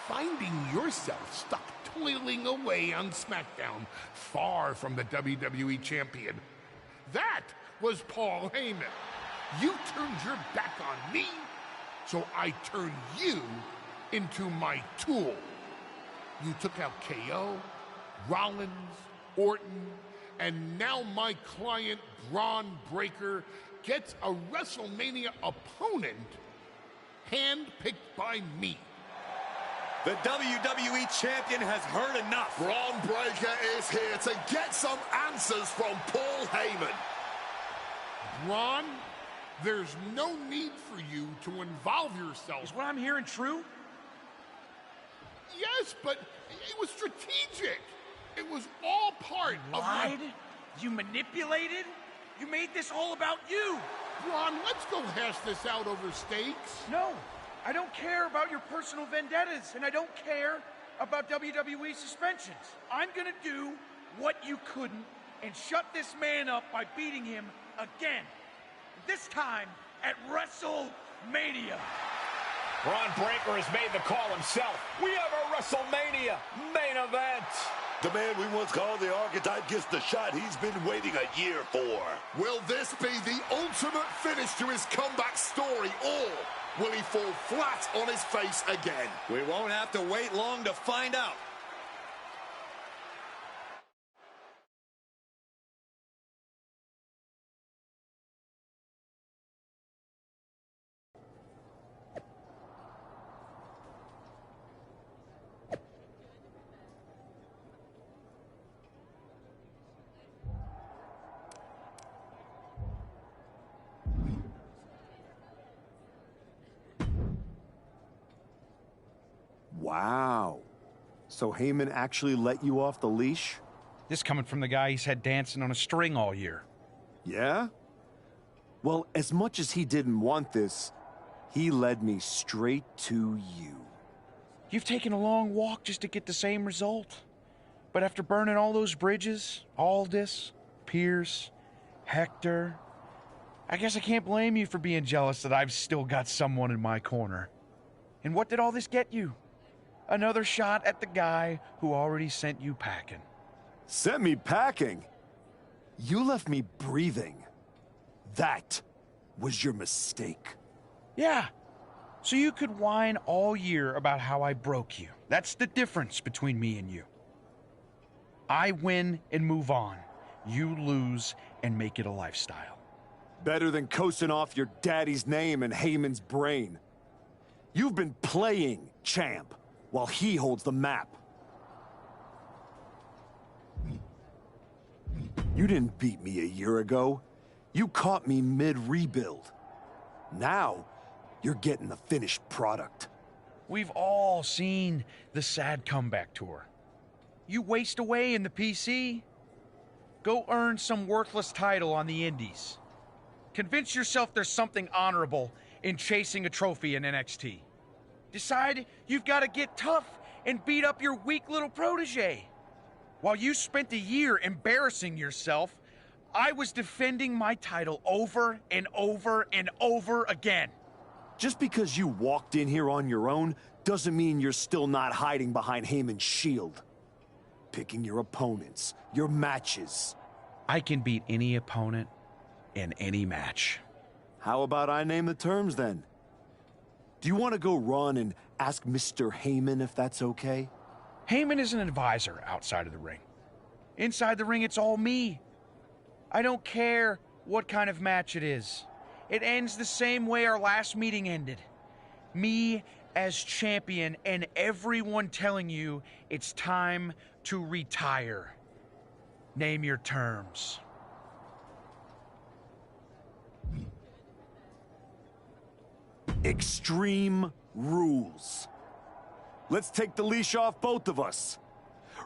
Finding yourself stuck toiling away on SmackDown, far from the WWE Champion. That was Paul Heyman. You turned your back on me, so I turned you into my tool. You took out KO, Rollins, Orton, and now my client, Braun Breaker, gets a WrestleMania opponent handpicked by me. The WWE Champion has heard enough. Braun Breaker is here to get some answers from Paul Heyman. Braun, there's no need for you to involve yourself. Is what I'm hearing true? Yes, but it was strategic. It was all part You lied? You manipulated? You made this all about you. Braun, let's go hash this out over stakes. No, I don't care about your personal vendettas, and I don't care about WWE suspensions. I'm gonna do what you couldn't and shut this man up by beating him again. This time at WrestleMania. Braun Breaker has made the call himself. We have a WrestleMania main event. The man we once called the Archetype gets the shot he's been waiting a year for. Will this be the ultimate finish to his comeback story, or will he fall flat on his face again? We won't have to wait long to find out. Wow. So Heyman actually let you off the leash? This coming from the guy he's had dancing on a string all year. Yeah? Well, as much as he didn't want this, he led me straight to you. You've taken a long walk just to get the same result. But after burning all those bridges, Aldis, Pierce, Hector, I guess I can't blame you for being jealous that I've still got someone in my corner. And what did all this get you? Another shot at the guy who already sent you packing. Sent me packing? You left me breathing. That was your mistake. Yeah. So you could whine all year about how I broke you. That's the difference between me and you. I win and move on. You lose and make it a lifestyle. Better than coasting off your daddy's name and Heyman's brain. You've been playing champ while he holds the map. You didn't beat me a year ago. You caught me mid-rebuild. Now, you're getting the finished product. We've all seen the sad comeback tour. You waste away in the PC. Go earn some worthless title on the indies. Convince yourself there's something honorable in chasing a trophy in NXT. Decide you've got to get tough and beat up your weak little protege. While you spent a year embarrassing yourself, I was defending my title over and over and over again. Just because you walked in here on your own doesn't mean you're still not hiding behind Heyman's shield. Picking your opponents, your matches. I can beat any opponent in any match. How about I name the terms then? Do you want to go run and ask Mr. Heyman if that's okay? Heyman is an advisor outside of the ring. Inside the ring, it's all me. I don't care what kind of match it is. It ends the same way our last meeting ended. Me as champion and everyone telling you it's time to retire. Name your terms. Extreme rules. Let's take the leash off both of us.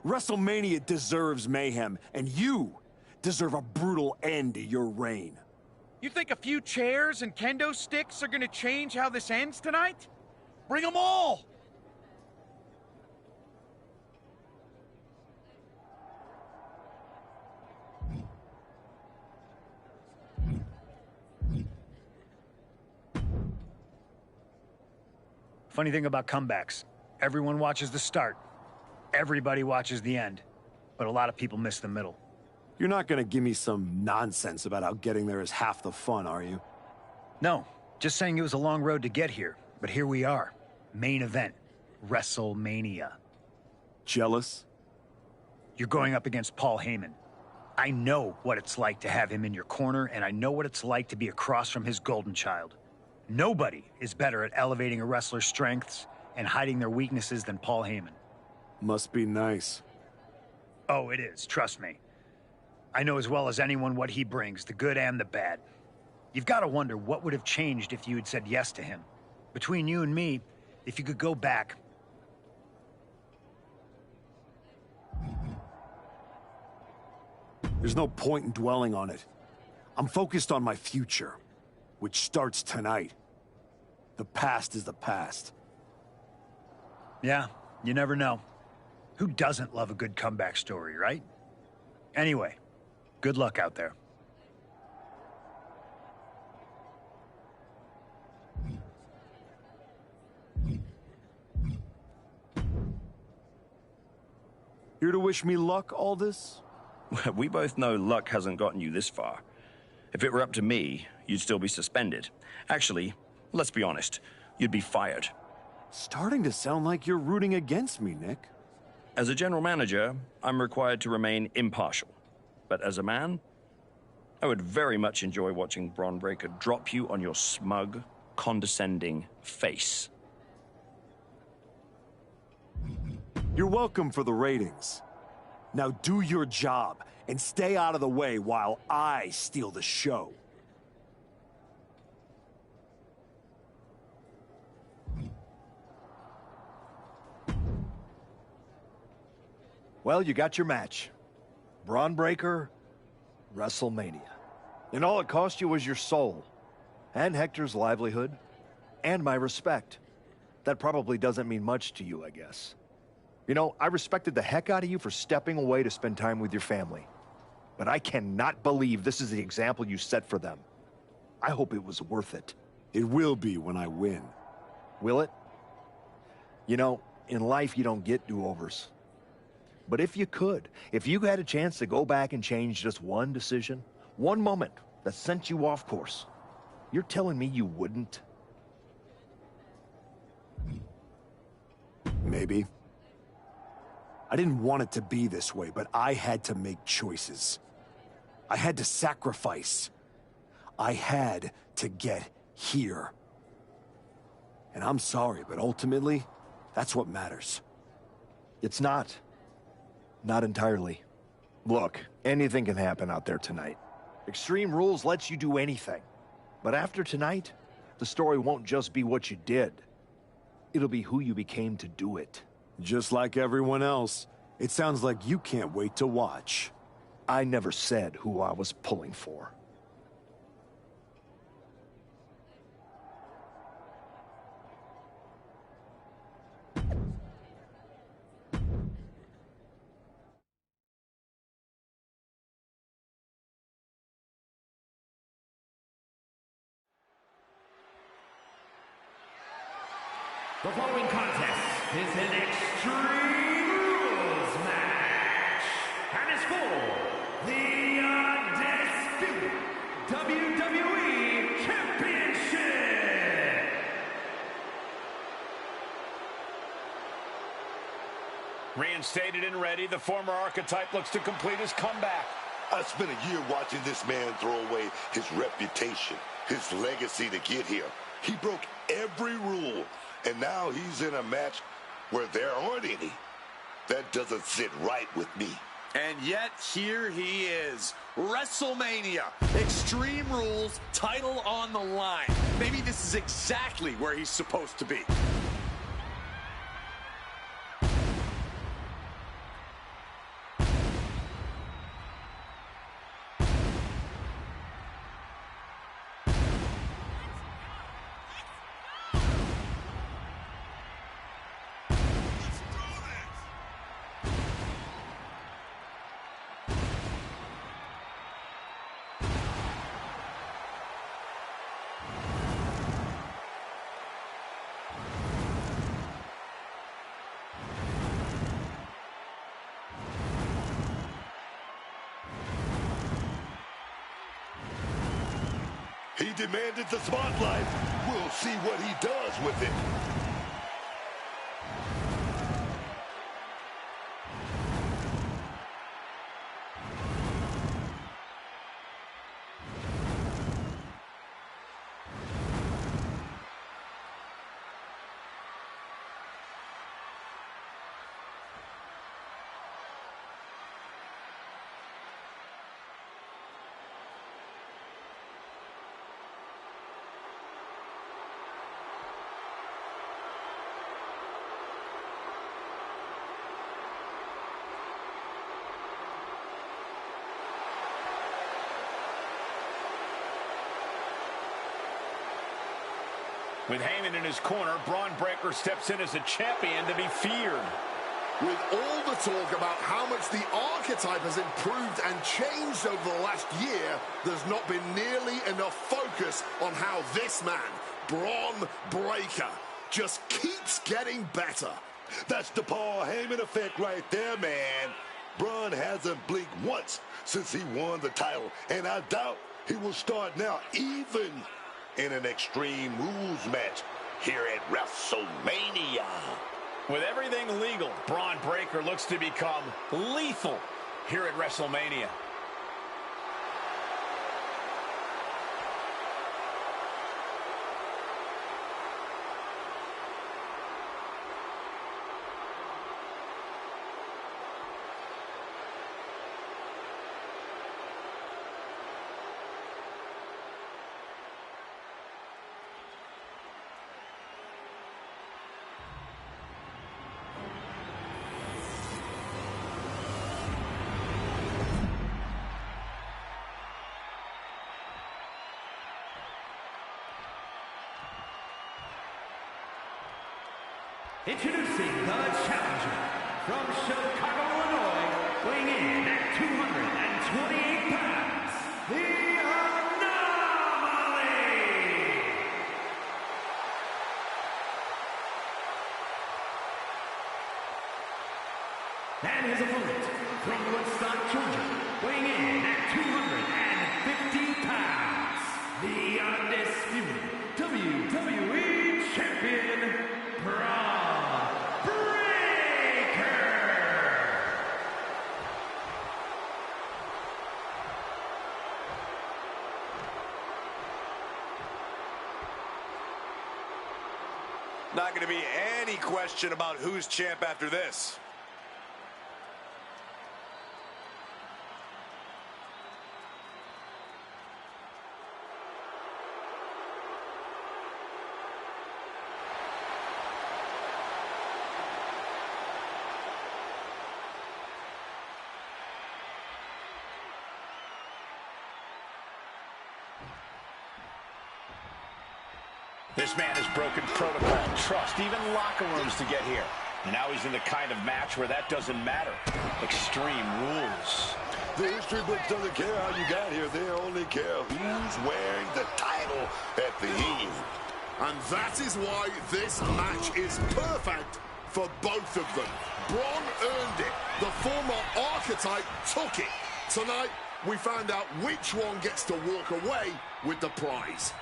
WrestleMania deserves mayhem, and you deserve a brutal end to your reign. You think a few chairs and kendo sticks are gonna change how this ends tonight? Bring them all! Funny thing about comebacks, everyone watches the start. Everybody watches the end. But a lot of people miss the middle. You're not gonna give me some nonsense about how getting there is half the fun, are you? No, just saying it was a long road to get here. But here we are. Main event. WrestleMania. Jealous? You're going up against Paul Heyman. I know what it's like to have him in your corner, and I know what it's like to be across from his golden child. Nobody is better at elevating a wrestler's strengths and hiding their weaknesses than Paul Heyman. Must be nice. Oh, it is, trust me. I know as well as anyone what he brings, the good and the bad. You've got to wonder what would have changed if you had said yes to him. Between you and me, if you could go back... There's no point in dwelling on it. I'm focused on my future, which starts tonight. The past is the past. Yeah, you never know. Who doesn't love a good comeback story, right? Anyway, good luck out there. Here to wish me luck, Aldous? We both know luck hasn't gotten you this far. If it were up to me, you'd still be suspended. Actually, let's be honest, you'd be fired. Starting to sound like you're rooting against me, Nick. As a general manager, I'm required to remain impartial. But as a man, I would very much enjoy watching Bron Breakker drop you on your smug, condescending face. You're welcome for the ratings. Now do your job and stay out of the way while I steal the show. Well, you got your match. Bron Breakker, WrestleMania. And all it cost you was your soul, and Hector's livelihood, and my respect. That probably doesn't mean much to you, I guess. You know, I respected the heck out of you for stepping away to spend time with your family. But I cannot believe this is the example you set for them. I hope it was worth it. It will be when I win. Will it? You know, in life you don't get do-overs. But if you could, if you had a chance to go back and change just one decision, one moment that sent you off course, you're telling me you wouldn't? Maybe. I didn't want it to be this way, but I had to make choices. I had to sacrifice. I had to get here. And I'm sorry, but ultimately, that's what matters. It's not. Not entirely. Look, anything can happen out there tonight. Extreme Rules lets you do anything. But after tonight, the story won't just be what you did. It'll be who you became to do it. Just like everyone else, it sounds like you can't wait to watch. I never said who I was pulling for. The following contest is an Extreme Rules match and is for the undisputed WWE Championship. Reinstated and ready, the former archetype looks to complete his comeback. I spent a year watching this man throw away his reputation, his legacy to get here. He broke every rule. And now he's in a match where there aren't any. That doesn't sit right with me. And yet, here he is. WrestleMania. Extreme Rules, title on the line. Maybe this is exactly where he's supposed to be. He demanded the spotlight. We'll see what he does with it. With Heyman in his corner, Braun Breaker steps in as a champion to be feared. With all the talk about how much the archetype has improved and changed over the last year, there's not been nearly enough focus on how this man, Braun Breaker, just keeps getting better. That's the Paul Heyman effect right there, man. Braun hasn't blinked once since he won the title, and I doubt he will start now, even in an Extreme Rules match here at WrestleMania. With everything legal, Braun Breaker looks to become lethal here at WrestleMania. Introducing the challenger from Chicago, Illinois, weighing in at 228 pounds, the Anomaly! And his opponent from Woodstock, Georgia, weighing in at 250 pounds, the undisputed WWE Champion, Braun. Not going to be any question about who's champ after this. This man has broken protocol, trust, even locker rooms to get here. And now he's in the kind of match where that doesn't matter. Extreme Rules. The history book doesn't care how you got here. They only care who's wearing the title at the end. And that is why this match is perfect for both of them. Braun earned it. The former archetype took it. Tonight, we found out which one gets to walk away with the prize.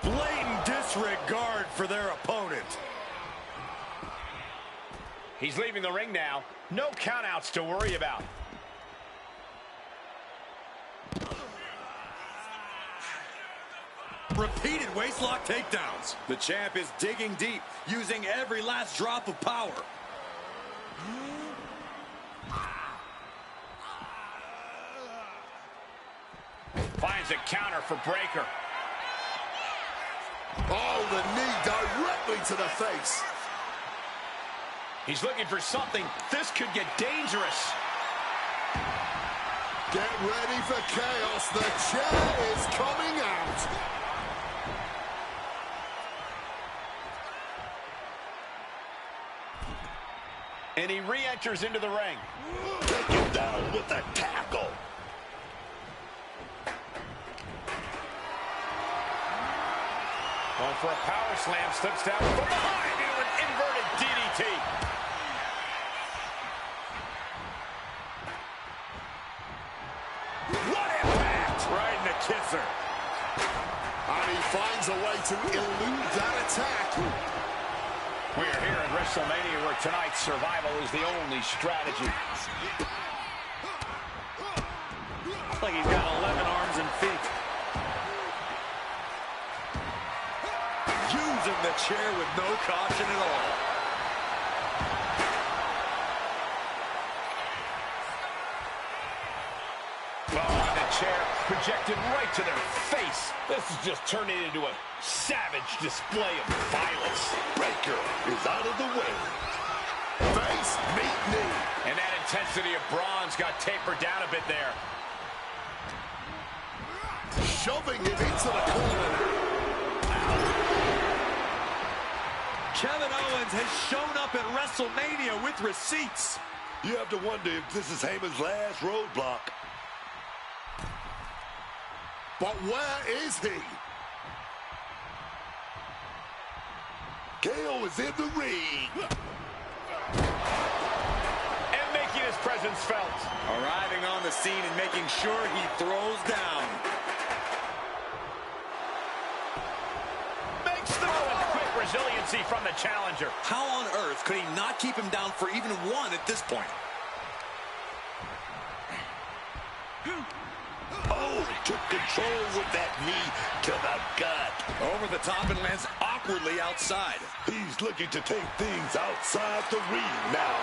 Blatant disregard for their opponent. He's leaving the ring now. No countouts to worry about. Repeated waistlock takedowns. The champ is digging deep, using every last drop of power. Finds a counter for Breaker. Oh, the knee directly to the face. He's looking for something. This could get dangerous. Get ready for chaos. The chair is coming out. And he re-enters into the ring. Take him down with a tackle. Going for a power slam, slips down from behind into an inverted DDT. What impact! Right in the kisser. And he finds a way to elude that attack. We are here at WrestleMania where tonight's survival is the only strategy. Looks like he's got 11 arms and feet. Using the chair with no caution at all. Oh, the chair projected right to their face. This is just turning into a savage display of violence. Breaker is out of the way. Face, meet knee. And that intensity of Braun's got tapered down a bit there. Shoving him into the corner. Kevin Owens has shown up at WrestleMania with receipts. You have to wonder if this is Heyman's last roadblock. But where is he? KO is in the ring. And making his presence felt. Arriving on the scene and making sure he throws down. Makes the and quick resiliency from the challenger. How on earth could he not keep him down for even one at this point? Oh, took control with that knee to the gut. Over the top and lands awkwardly outside. He's looking to take things outside the ring now.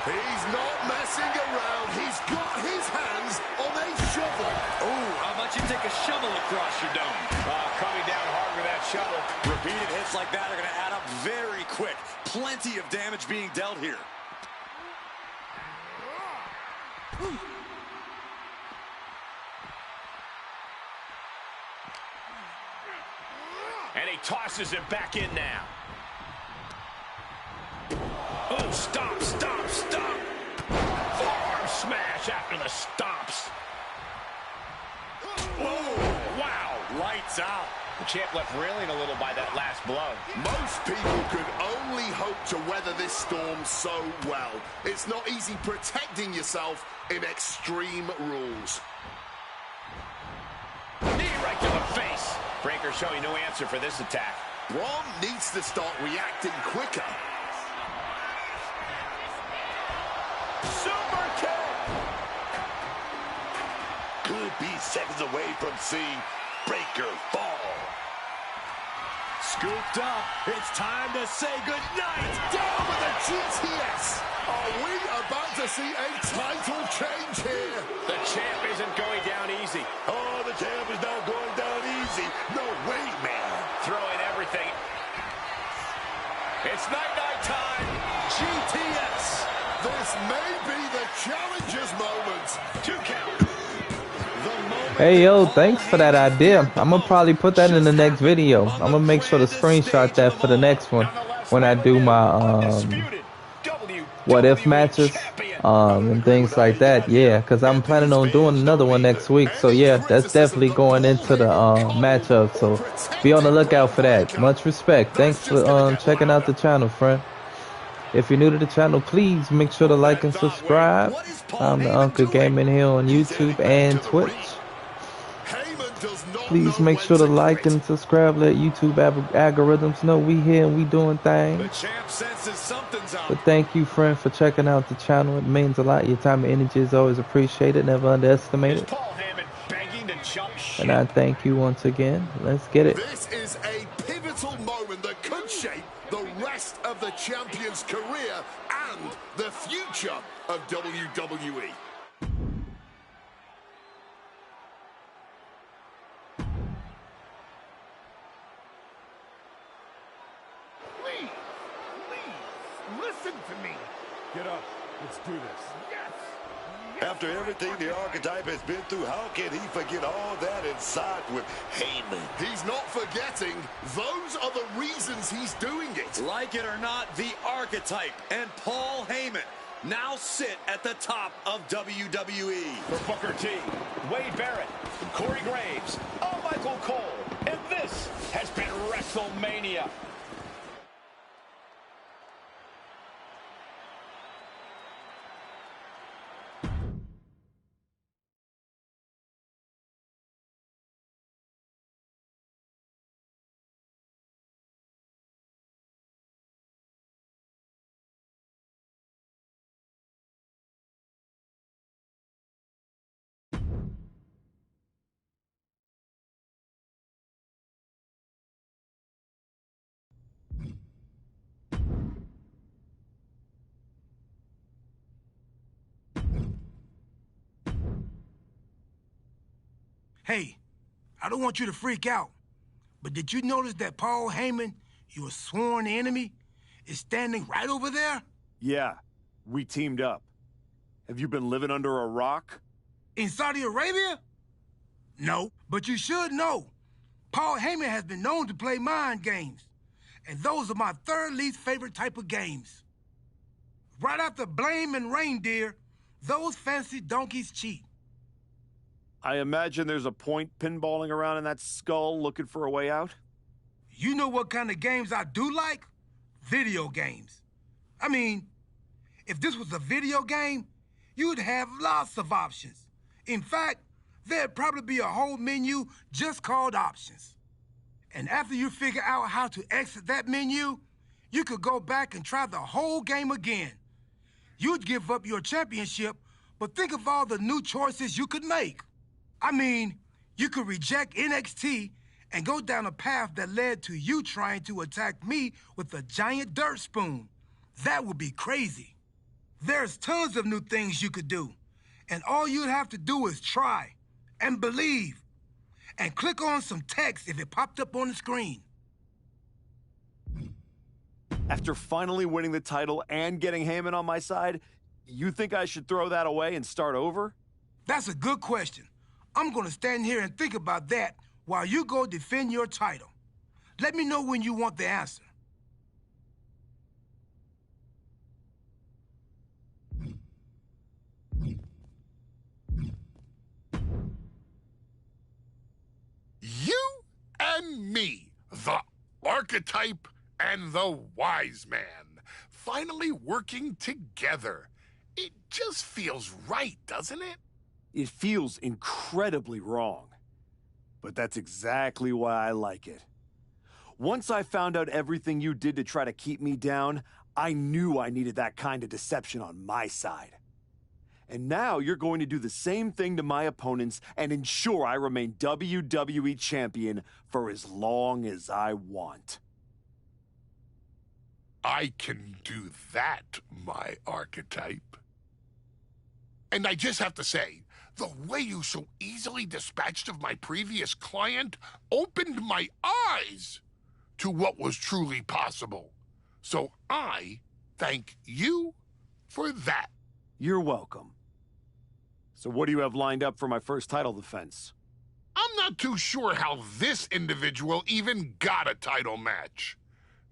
He's not messing around. He's got his hands on a shovel. Oh, how about you take a shovel across your dome? Coming down hard with that shovel. Repeated hits like that are going to add up very quick. Plenty of damage being dealt here. And he tosses it back in now. Oh, stop, stop, stop. Forearm smash after the stomps. Whoa, wow. Lights out. The champ left reeling a little by that last blow. Most people could only hope to weather this storm so well. It's not easy protecting yourself in Extreme Rules. Knee right to the face. Breaker showing no answer for this attack. Braun needs to start reacting quicker. Super kick. Could be seconds away from seeing Breaker fall. Scooped up. It's time to say goodnight. Down with the GTS. Are we about to see a title change here? The champ isn't going down easy. Oh, the champ is not going down easy. No way, man. Throwing everything. It's night-night time. GTS. This may be the challenger's moment. 2 count. Hey yo, thanks for that idea. I'm gonna probably put that in the next video. I'm gonna make sure to screenshot that for the next one when I do my what if matches and things like that. Yeah, because I'm planning on doing another one next week. So yeah, that's definitely going into the matchup. So be on the lookout for that. Much respect. Thanks for checking out the channel, friend. If you're new to the channel, please make sure to like and subscribe. I'm the Uncle Gaming here on YouTube and Twitch. Please make sure to like and subscribe. Let YouTube algorithms know we here and we doing things. But thank you, friend, for checking out the channel. It means a lot. Your time and energy is always appreciated. Never underestimated. And I thank you once again. Let's get it. This is a pivotal moment that could shape the rest of the champion's career and the future of WWE. Please, listen to me. Get up. Let's do this. Yes. After everything the Archetype has been through, how can he forget all that inside with Heyman? He's not forgetting. Those are the reasons he's doing it. Like it or not, the Archetype and Paul Heyman now sit at the top of WWE. For Booker T, Wade Barrett, Corey Graves, Michael Cole, and this has been WrestleMania. Hey, I don't want you to freak out, but did you notice that Paul Heyman, your sworn enemy, is standing right over there? Yeah, we teamed up. Have you been living under a rock? In Saudi Arabia? No, but you should know. Paul Heyman has been known to play mind games. And those are my third least favorite type of games. Right after blame and reindeer, those fancy donkeys cheat. I imagine there's a point pinballing around in that skull looking for a way out? You know what kind of games I do like? Video games. I mean, if this was a video game, you'd have lots of options. In fact, there'd probably be a whole menu just called options. And after you figure out how to exit that menu, you could go back and try the whole game again. You'd give up your championship, but think of all the new choices you could make. I mean, you could reject NXT and go down a path that led to you trying to attack me with a giant dirt spoon. That would be crazy. There's tons of new things you could do, and all you'd have to do is try and believe and click on some text if it popped up on the screen. After finally winning the title and getting Heyman on my side, you think I should throw that away and start over? That's a good question. I'm gonna stand here and think about that while you go defend your title. Let me know when you want the answer. You and me, the archetype and the wise man, finally working together. It just feels right, doesn't it? It feels incredibly wrong. But that's exactly why I like it. Once I found out everything you did to try to keep me down, I knew I needed that kind of deception on my side. And now you're going to do the same thing to my opponents and ensure I remain WWE Champion for as long as I want. I can do that, my archetype. And I just have to say, the way you so easily dispatched of my previous client opened my eyes to what was truly possible. So I thank you for that. You're welcome. So what do you have lined up for my first title defense? I'm not too sure how this individual even got a title match.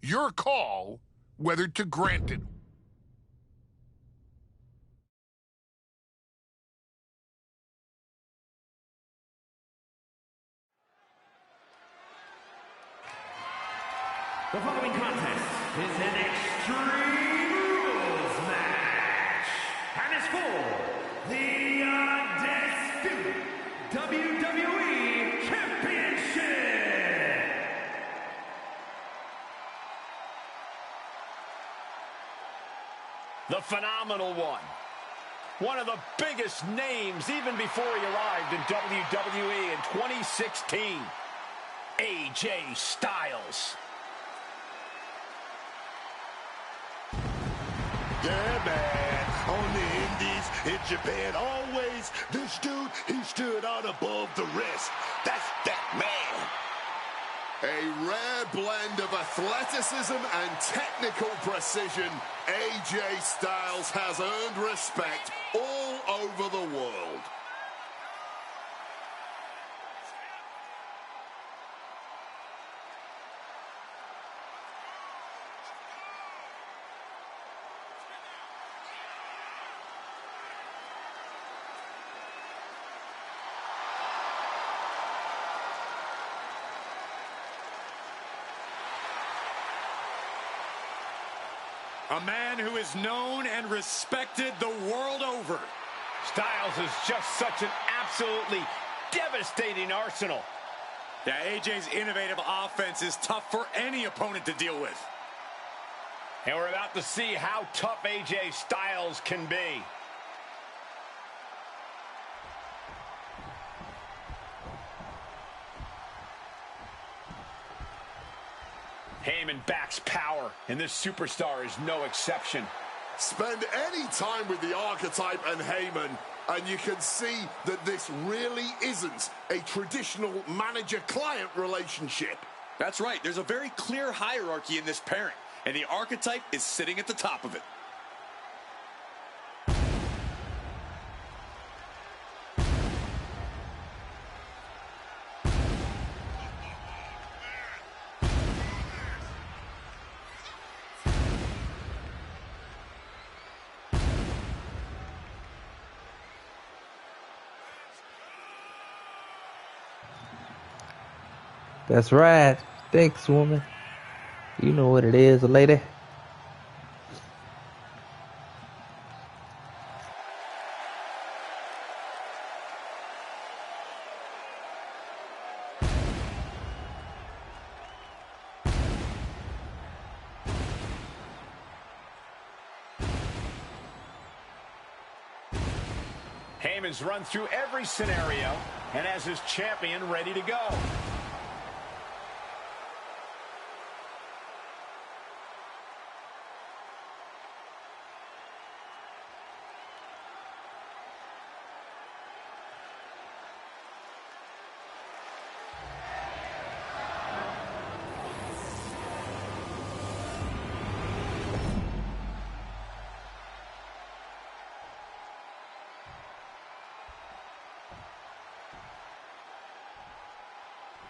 Your call whether to grant it. The following contest is an Extreme Rules match and is for the undisputed WWE Championship. The phenomenal one. One of the biggest names even before he arrived in WWE in 2016. AJ Styles. Yeah, man. On the Indies, in Japan, always, this dude, he stood out above the rest. That's that man. A rare blend of athleticism and technical precision, AJ Styles has earned respect all over the world. A man who is known and respected the world over. Styles is just such an absolutely devastating arsenal. Yeah, AJ's innovative offense is tough for any opponent to deal with. And we're about to see how tough AJ Styles can be. Heyman backs power, and this superstar is no exception. Spend any time with the Archetype and Heyman, and you can see that this really isn't a traditional manager-client relationship. That's right. There's a very clear hierarchy in this pairing, and the Archetype is sitting at the top of it. That's right. Thanks, woman. You know what it is, lady. Heyman's run through every scenario and has his champion ready to go.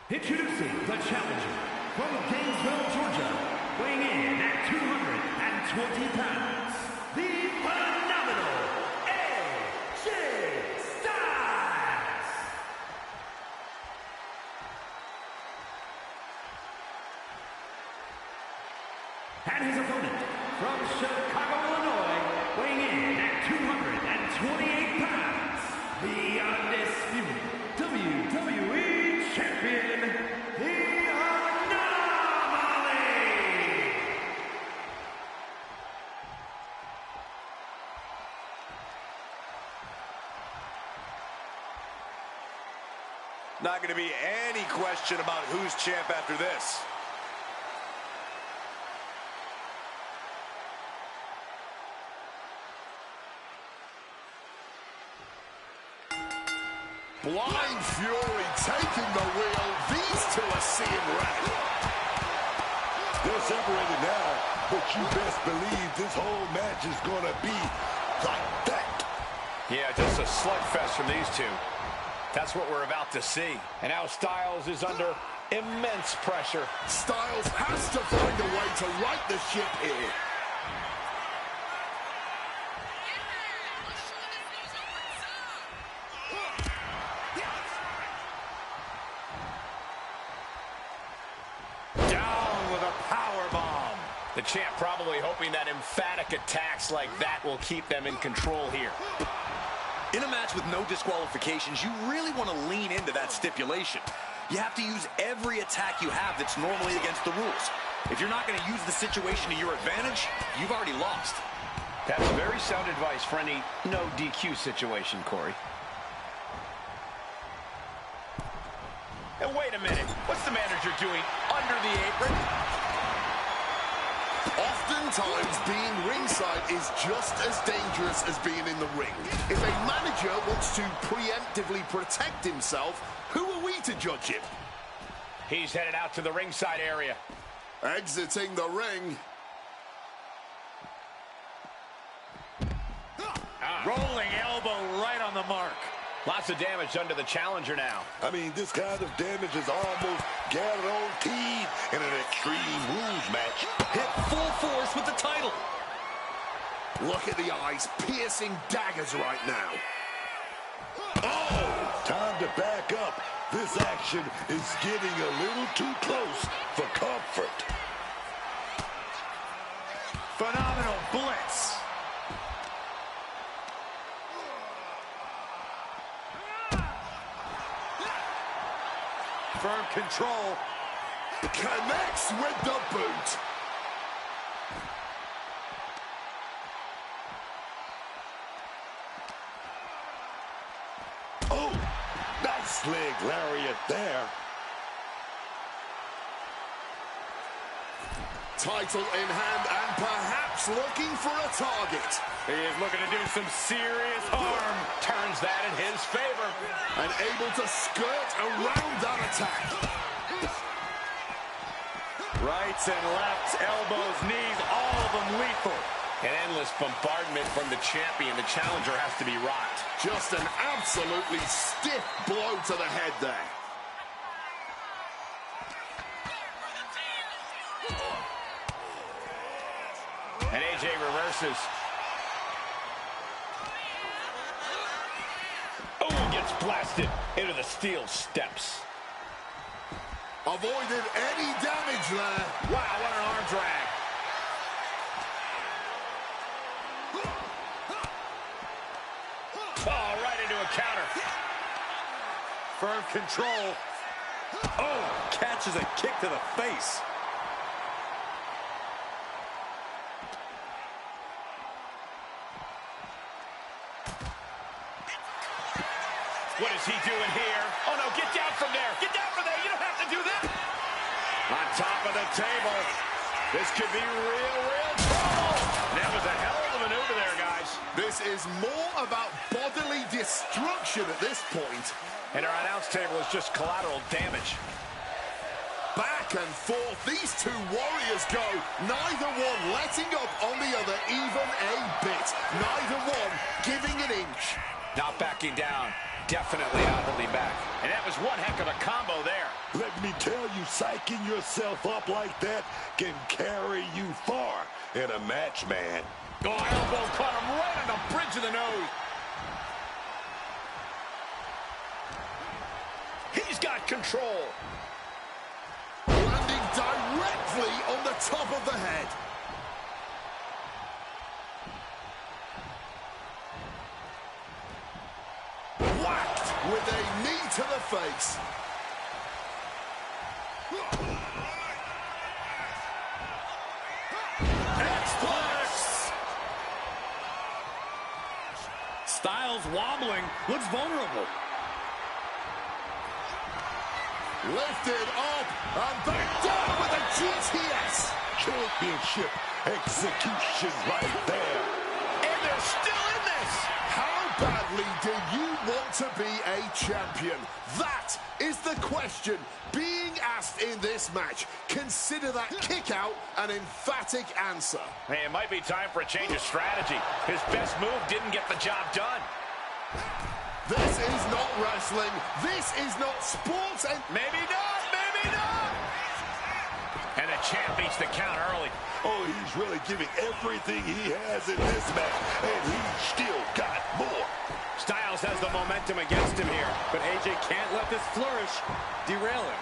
Introducing the challenger from Gainesville, Georgia, weighing in at 220 pounds, the phenomenal AJ Styles. And his opponent from Chicago, Illinois, weighing in at 228 pounds, the undisputed WWE Champion, the Anomaly! Not going to be any question about who's champ after this. Blind Fury taking the wheel. These two are seeing red. They're separated now, but you best believe this whole match is going to be like that. Yeah, just a slugfest from these two. That's what we're about to see. And now Styles is under immense pressure. Styles has to find a way to right the ship here. The champ probably hoping that emphatic attacks like that will keep them in control here. In a match with no disqualifications, you really want to lean into that stipulation. You have to use every attack you have that's normally against the rules. If you're not going to use the situation to your advantage, you've already lost. That's very sound advice for any no DQ situation, Corey. And wait a minute, what's the manager doing under the apron? Oftentimes, being ringside is just as dangerous as being in the ring. If a manager wants to preemptively protect himself, who are we to judge him? He's headed out to the ringside area. Exiting the ring. Rolling elbow right on the mark. Lots of damage done to the challenger now. I mean, this kind of damage is almost guaranteed in an Extreme Rules match. Hit full force with the title. Look at the eyes, piercing daggers right now. Oh! Time to back up. This action is getting a little too close for comfort. Phenomenal blitz. Firm control. Connects with the boot. Oh, nice leg lariat there. Title in hand and perhaps looking for a target. He is looking to do some serious harm. Turns that in his favor. And able to skirt around that attack. Rights and lefts, elbows, knees, all of them lethal. An endless bombardment from the champion. The challenger has to be rocked. Just an absolutely stiff blow to the head there. And AJ reverses. Oh, gets blasted into the steel steps. Avoided any damage there. Wow, what an arm drag. Oh, right into a counter. Firm control. Oh, catches a kick to the face. What is he doing here? Oh, no, get down from there. Get down from there. You don't have to do that. On top of the table. This could be real trouble. That was a hell of a maneuver there, guys. This is more about bodily destruction at this point. And our announce table is just collateral damage. Back and forth, these two warriors go. Neither one letting up on the other even a bit. Neither one giving an inch. Not backing down. Definitely not holding back. And that was one heck of a combo there. Let me tell you, psyching yourself up like that can carry you far in a match, man. Oh, elbow caught him right on the bridge of the nose. He's got control. Landing directly on the top of the head. Whacked with a knee to the face. X-Flex! Styles wobbling, looks vulnerable. Lifted up and back down with a GTS. Championship execution right there. And they're still in this. How badly did you want to be a champion? That is the question being asked in this match. Consider that kick out an emphatic answer. Hey, it might be time for a change of strategy. His best move didn't get the job done. This is not wrestling. This is not sports. And maybe not, maybe not. And the champ beats the count early. Oh, he's really giving everything he has in this match, and he's still got more. Styles has the momentum against him here, but AJ can't let this flourish derail him.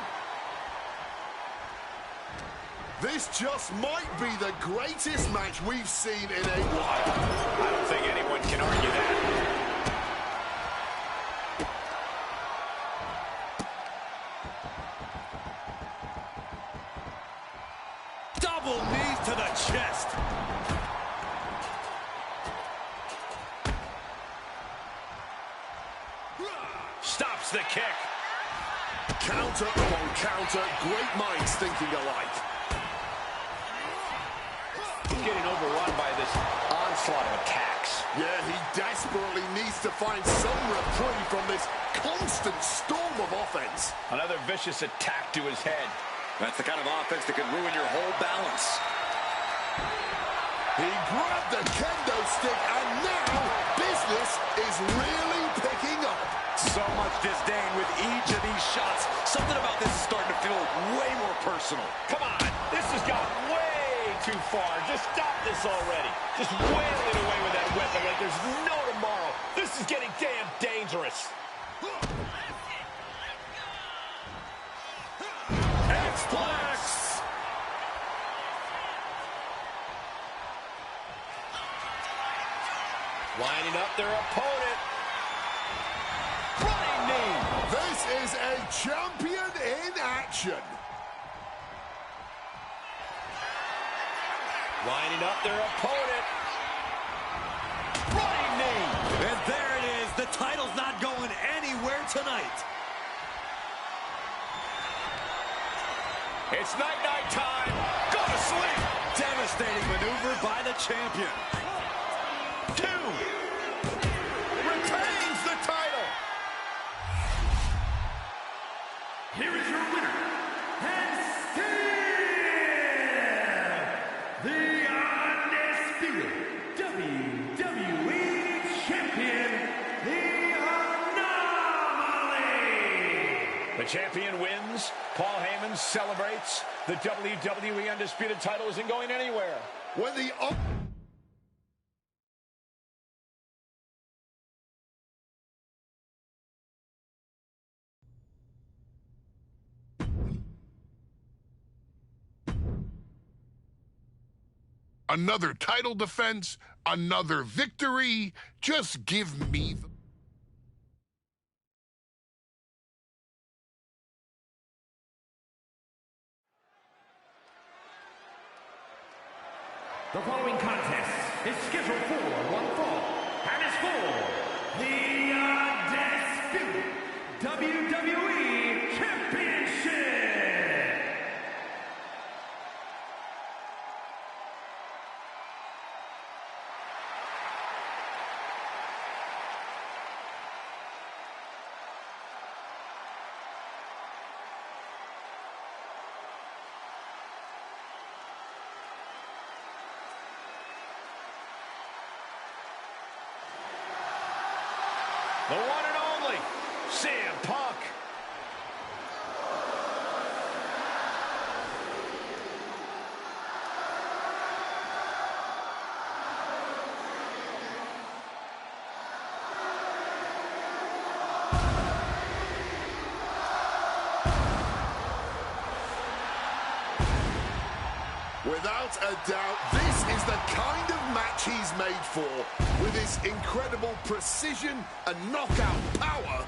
This just might be the greatest match we've seen in a while. I don't think anyone can argue that. Double knees to the chest. Stops the kick. Counter upon counter, great minds thinking alike. Getting overrun by this onslaught of attacks. Yeah, he desperately needs to find some reprieve from this constant storm of offense. Another vicious attack to his head. That's the kind of offense that could ruin your whole balance. He grabbed the kendo stick, and now business is really picking up. So much disdain with each of these shots. Something about this is starting to feel way more personal. Come on, this has gone way too far. Just stop this already. Just wailing away with that weapon like there's no tomorrow. This is getting damn dangerous. X-Flex! Lining up their opponent. Running knee. This is a champion in action. Lining up their opponent. Running knee. And there it is. The title's not going anywhere tonight. It's night-night time. Go to sleep. Devastating maneuver by the champion. 2. Retains the title. Here is your winner, and still the undisputed WWE Champion, the Anomaly. The champion wins. Paul Heyman celebrates. The WWE Undisputed title isn't going anywhere. When the Another title defense, another victory. Just give me the... The following contest is scheduled for one fall and is for the undisputed WWE Championship. The one and only CM Punk. Without a doubt, this is the kind of match he's made for. With his incredible precision and knockout power,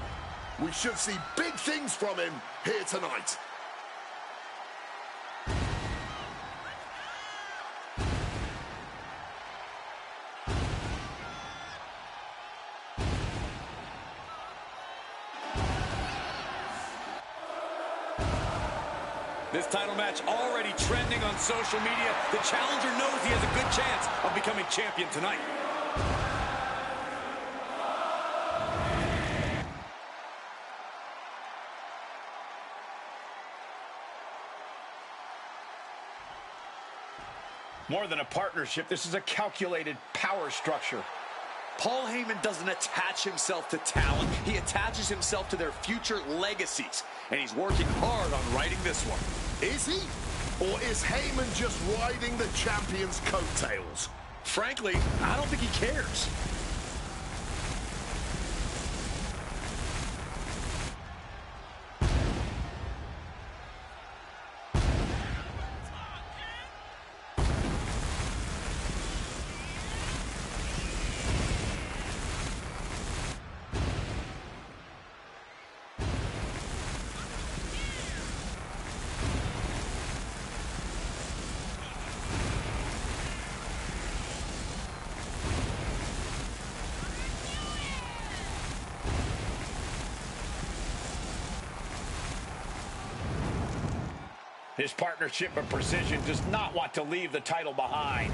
we should see big things from him here tonight. This title match already trending on social media. The challenger knows he has a good chance of becoming champion tonight. More than a partnership, this is a calculated power structure. Paul Heyman doesn't attach himself to talent. He attaches himself to their future legacies. And he's working hard on writing this one. Is he? Or is Heyman just riding the champion's coattails? Frankly, I don't think he cares. His partnership of precision does not want to leave the title behind.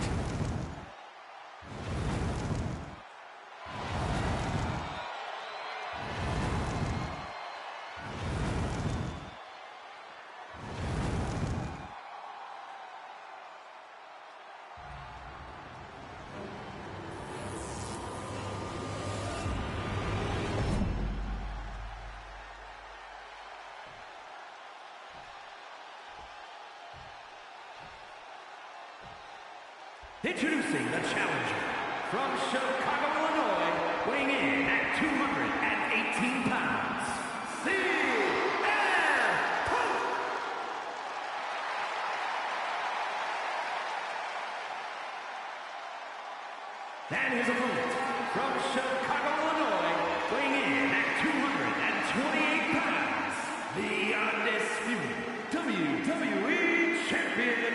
Introducing the challenger from Chicago, Illinois, weighing in at 218 pounds, CM Punk. And his opponent from Chicago, Illinois, weighing in at 228 pounds, the undisputed WWE Champion,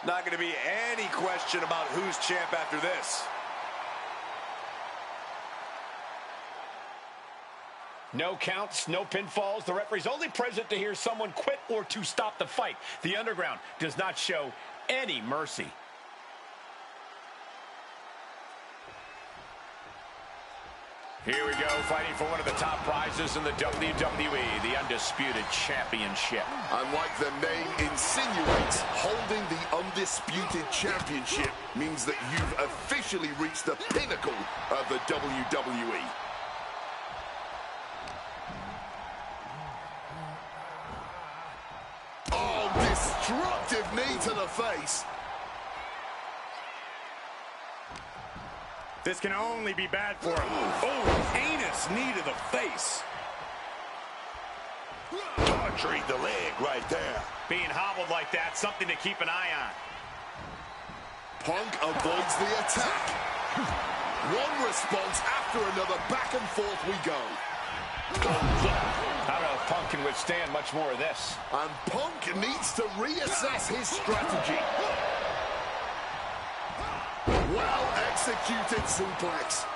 Not going to be any question about who's champ after this. No counts, no pinfalls. The referee's only present to hear someone quit or to stop the fight. The Underground does not show any mercy. Here we go, fighting for one of the top prizes in the WWE, the Undisputed Championship. And like the name insinuates, holding the Undisputed Championship means that you've officially reached the pinnacle of the WWE. Oh, destructive knee to the face. This can only be bad for him. Oh, heinous knee to the face. Archery the leg right there. Being hobbled like that, something to keep an eye on. Punk avoids the attack. One response after another, back and forth we go. I don't know if Punk can withstand much more of this. And Punk needs to reassess his strategy. Well executed suplex.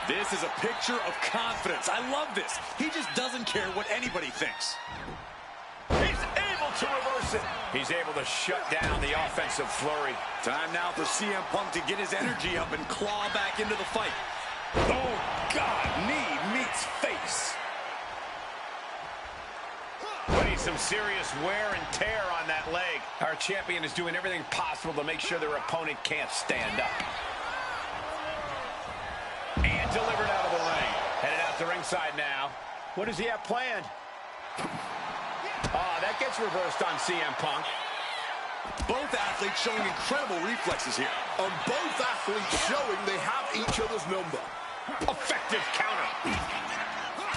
This is a picture of confidence. I love this. He just doesn't care what anybody thinks. He's able to reverse it. He's able to shut down the offensive flurry. Time now for CM Punk to get his energy up and claw back into the fight. Oh, God, knee meets face. Putting some serious wear and tear on that leg. Our champion is doing everything possible to make sure their opponent can't stand up. And delivered out of the ring. Headed out to ringside now. What does he have planned? That gets reversed on CM Punk. Both athletes showing incredible reflexes here. And both athletes showing they have each other's number. Effective counter.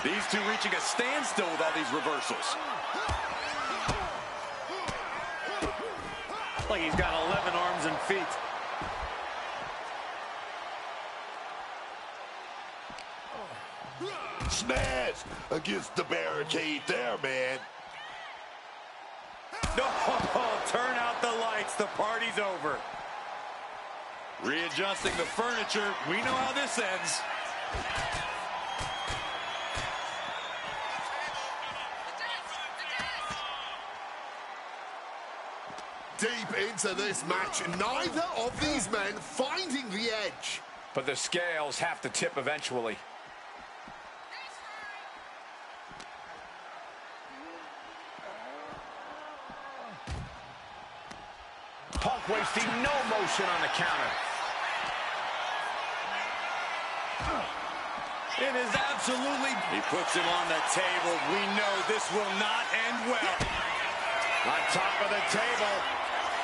These two reaching a standstill with all these reversals. Like he's got 11 arms and feet. Smash against the barricade there, man. No, turn out the lights. The party's over. Readjusting the furniture. We know how this ends. Deep into this match, neither of these men finding the edge. But the scales have to tip eventually. Punk wasting no motion on the counter. It is absolutely... He puts him on the table. We know this will not end well. On top of the table.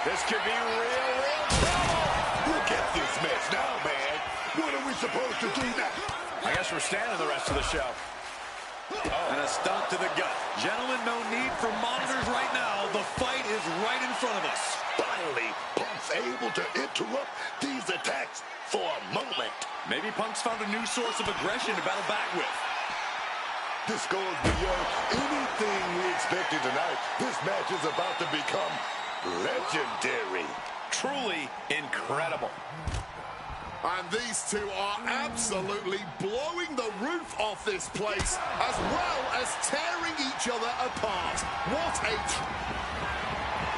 This could be real trouble. Look at this mess now, man. What are we supposed to do now? I guess we're standing the rest of the show. And a stomp to the gut. Gentlemen, no need for monitors right now. The fight is right in front of us. Finally, Punk's able to interrupt these attacks for a moment. Maybe Punk's found a new source of aggression to battle back with. This goes beyond anything we expected tonight. This match is about to become legendary. Truly incredible. And these two are absolutely blowing the roof off this place, as well as tearing each other apart. What a...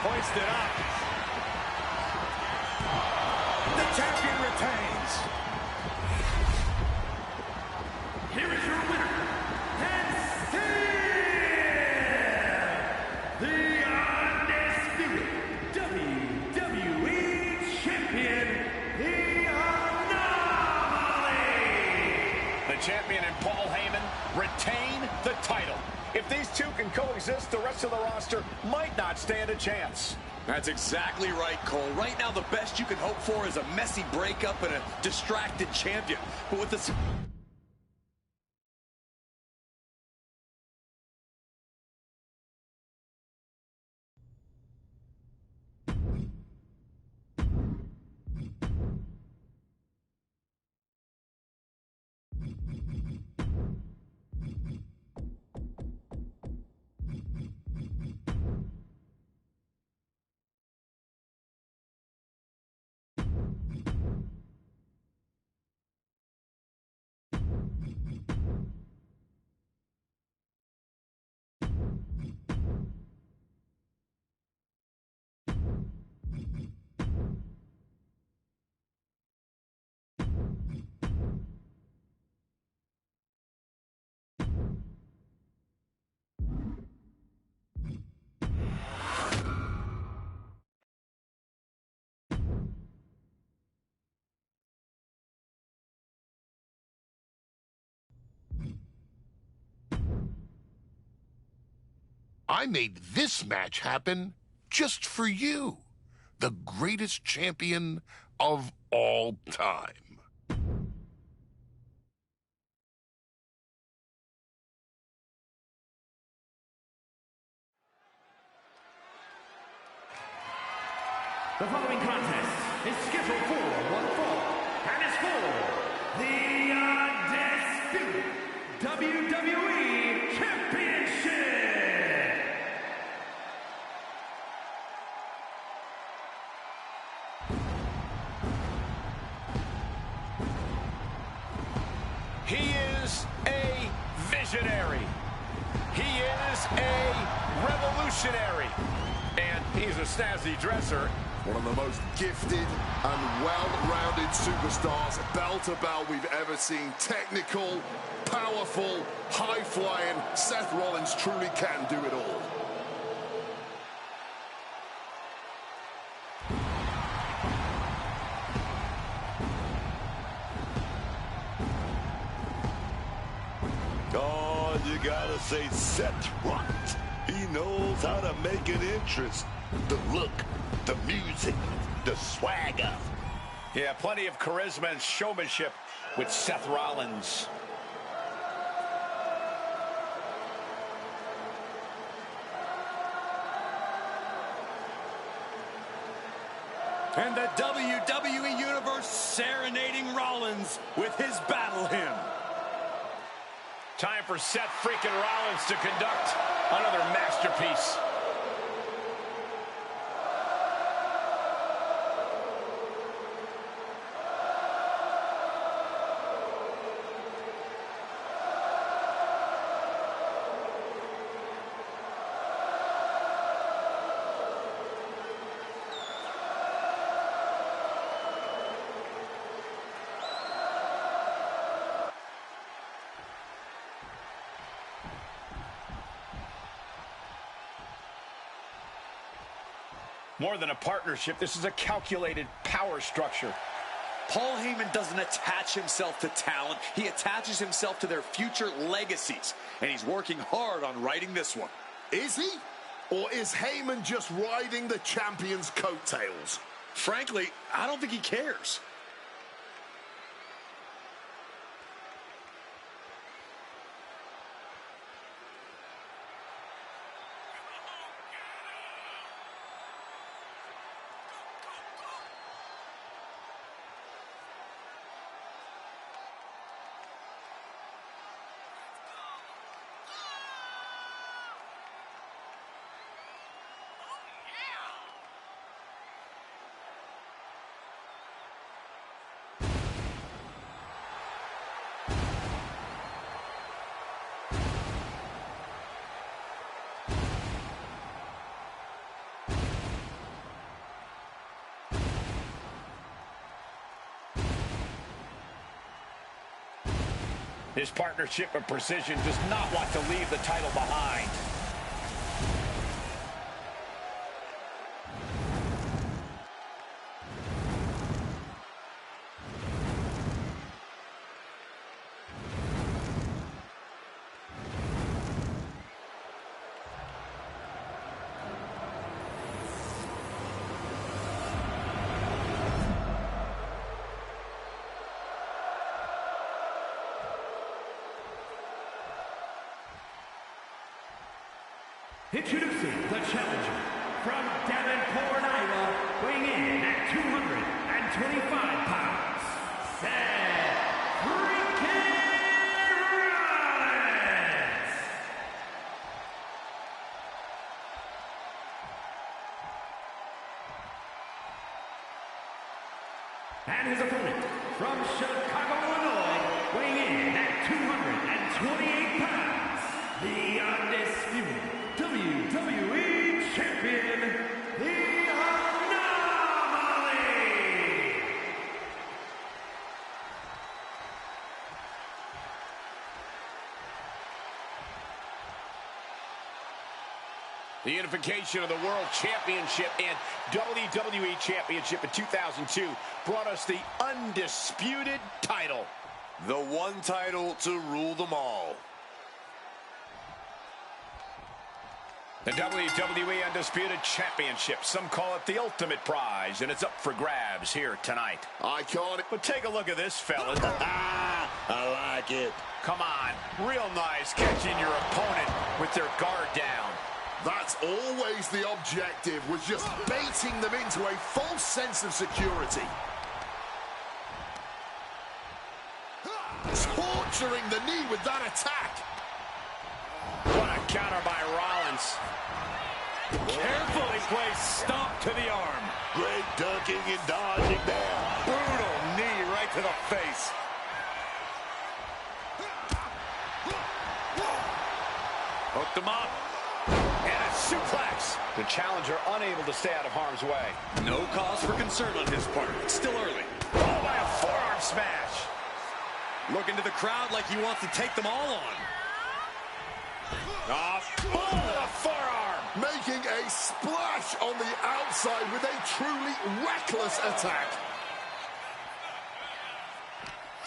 Hoisted up. The champion retains. Here is your winner, and still the undisputed WWE Champion, the Anomaly. The champion and Paul Heyman retain the title. If these two can coexist, the rest of the roster might not stand a chance. That's exactly right, Cole. Right now, the best you can hope for is a messy breakup and a distracted champion. But with this... I made this match happen just for you, the greatest champion of all time. The following contest is scheduled for one fall and is for the undisputed WWE Championship. He is a visionary. He is a revolutionary. And he's a snazzy dresser. One of the most gifted and well-rounded superstars, bell to bell, we've ever seen. Technical, powerful, high-flying. Seth Rollins truly can do it all. Oh, you gotta say Seth Rollins. He knows how to make an entrance. The look, the music, the swagger. Yeah, plenty of charisma and showmanship with Seth Rollins. And the WWE Universe serenading Rollins with his battle hymn. Time for Seth freaking Rollins to conduct another masterpiece. More than a partnership, this is a calculated power structure. Paul Heyman doesn't attach himself to talent. He attaches himself to their future legacies. And he's working hard on writing this one. Is he? Or is Heyman just riding the champion's coattails? Frankly, I don't think he cares. His partnership of precision does not want to leave the title behind. Introducing the challenger from Davenport, Iowa, weighing in at 225 pounds, Seth freaking Rollins! And his opponent from Chicago, Illinois, weighing in at 228 pounds, the undisputed WWE Champion, the Anomaly! The unification of the World Championship and WWE Championship in 2002 brought us the undisputed title. The one title to rule them all. The WWE Undisputed Championship. Some call it the ultimate prize, and it's up for grabs here tonight. Iconic. But take a look at this, fellas. I like it. Come on. Real nice catching your opponent with their guard down. That's always the objective, was just baiting them into a false sense of security. Torturing the knee with that attack. What a counter by Rollins. Carefully placed stomp to the arm. Great ducking and dodging there. Brutal knee right to the face. Hooked him up. And a suplex. The challenger unable to stay out of harm's way. No cause for concern on his part. It's still early. Oh, by a forearm smash. Looking to the crowd like he wants to take them all on. A forearm. Making a splash on the outside with a truly reckless attack.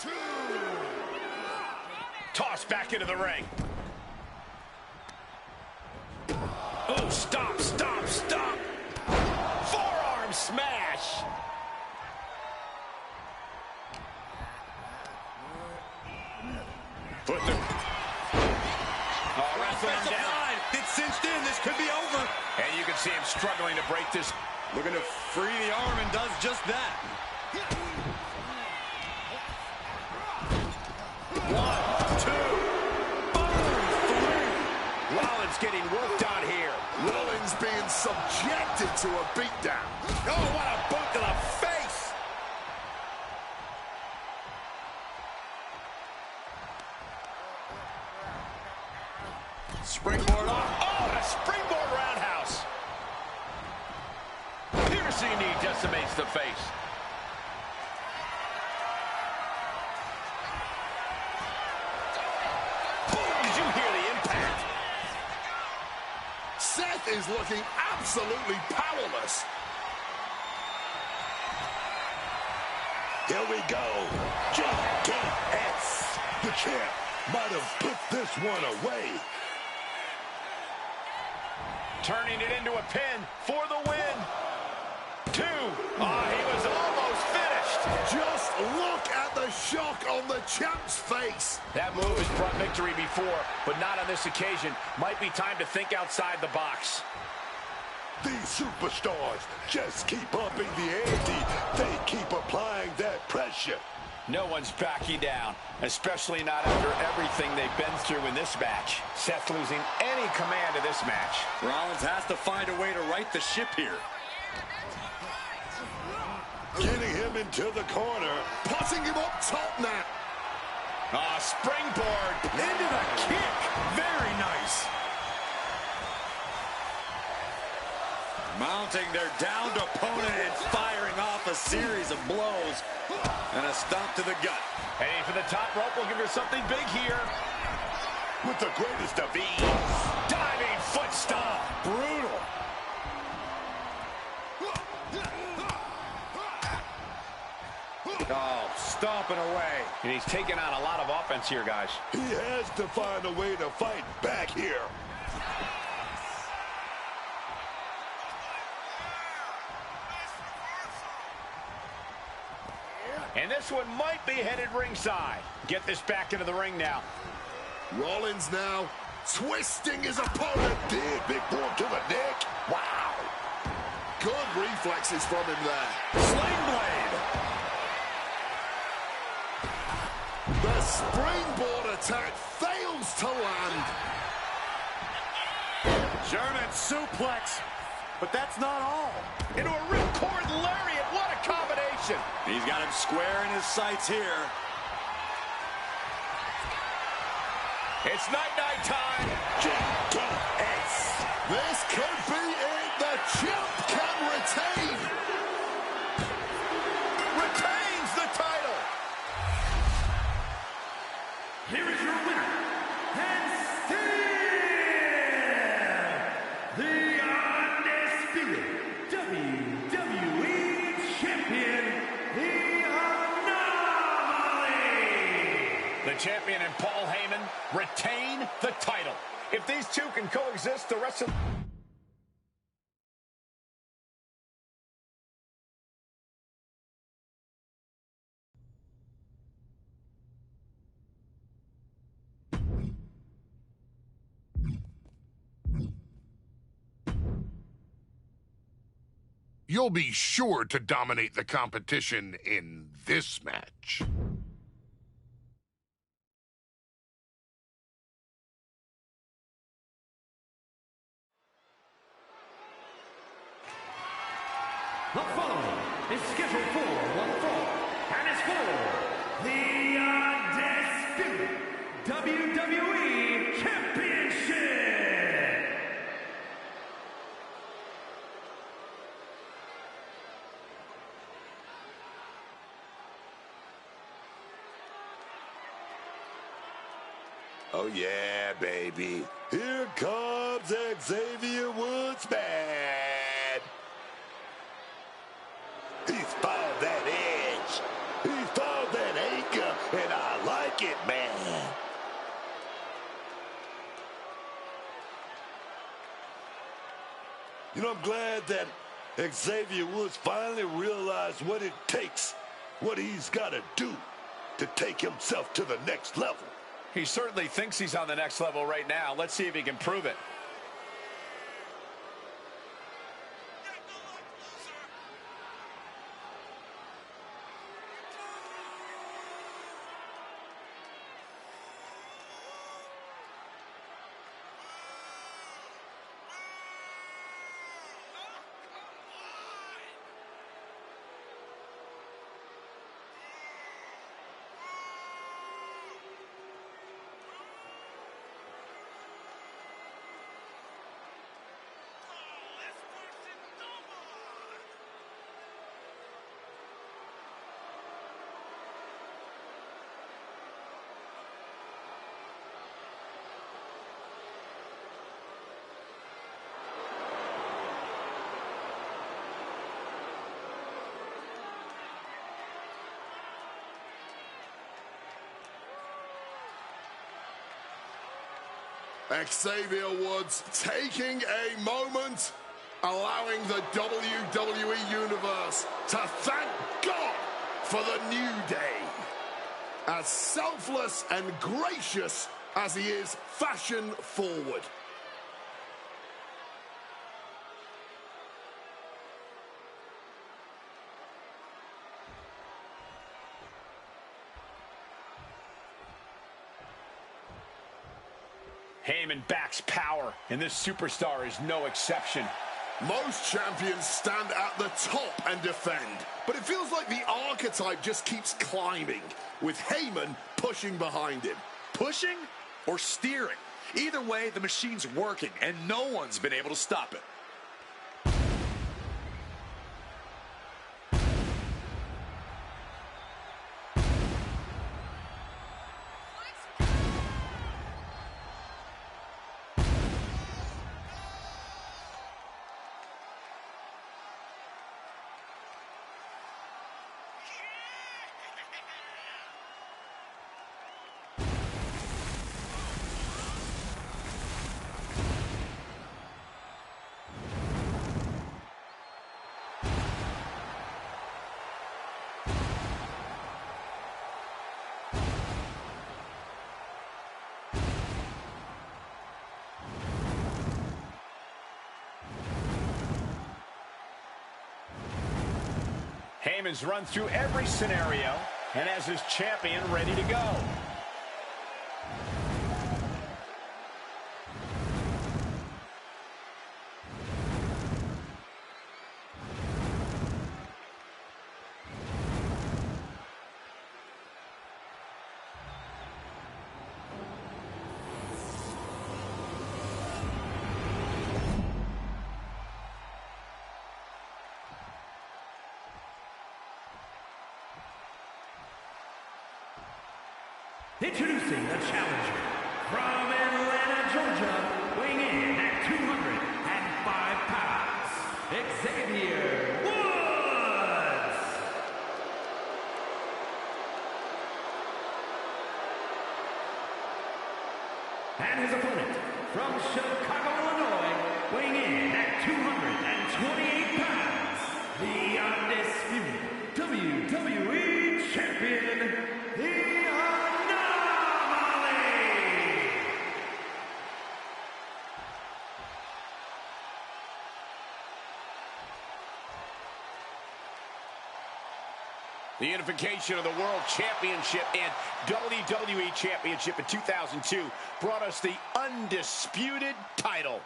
2. Toss back into the ring. Oh, stop, stop, stop. Forearm smash. Put the... wrestling him down. It's cinched in. This could be over. And you can see him struggling to break this. Looking to free the arm and does just that. 1, 2. Boom. 3. Rollins getting worked on here. Rollins being subjected to a beatdown. Oh, what a boot to the face. Springboard off. Oh, and a springboard roundhouse. Piercing knee decimates the face. Boom, did you hear the impact? Seth is looking absolutely powerless. Here we go. JKS. The champ might have put this one away. Turning it into a pin for the win. 2. Oh, he was almost finished. Just look at the shock on the champ's face. That move has brought victory before, but not on this occasion. Might be time to think outside the box. These superstars just keep upping the ante. They keep applying that pressure. No one's backing down, especially not after everything they've been through in this match. Seth losing any command of this match. Rollins has to find a way to right the ship here. Getting him into the corner. Putting him up top now. Springboard into the kick. Very nice. Mounting their downed opponent and firing off a series of blows. And a stomp to the gut. Heading for the top rope, looking for something big here. With the greatest of ease. Diving foot stomp. Brutal. Oh, stomping away. And he's taking on a lot of offense here, guys. He has to find a way to fight back here. And this one might be headed ringside. Get this back into the ring now. Rollins now twisting his opponent. Big board to the neck. Wow. Good reflexes from him there. Sling blade. The springboard attack fails to land. German suplex. But that's not all. Into a ripcord lariat. What a combination. He's got him square in his sights here. It's night-night time. JKS. This could be it. The champ can retain. Retains the title. Here is your winner, and still the undisputed WWE Champion, the Anomaly. The champion and Paul Heyman retain the title. If these two can coexist the rest of... you'll be sure to dominate the competition in this match. The following is scheduled for one fall, and is for the undisputed WWE Championship. Oh yeah, baby. Here comes Xavier Woods, man. He's found that edge. He's found that anchor, and I like it, man. You know, I'm glad that Xavier Woods finally realized what it takes, what he's got to do to take himself to the next level. He certainly thinks he's on the next level right now. Let's see if he can prove it. Xavier Woods taking a moment, allowing the WWE Universe to thank God for the new day. As selfless and gracious as he is fashion forward. Heyman backs power, and this superstar is no exception. Most champions stand at the top and defend, but it feels like the archetype just keeps climbing, with Heyman pushing behind him. Pushing or steering? Either way, the machine's working, and no one's been able to stop it. Heyman's run through every scenario and has his champion ready to go. Introducing the challenger from Atlanta, Georgia, weighing in at 205 pounds, Xavier Woods. And his opponent from Chicago, Illinois, weighing in at 228 pounds, the undisputed WWE Champion, the The unification of the World Championship and WWE Championship in 2002 brought us the undisputed title.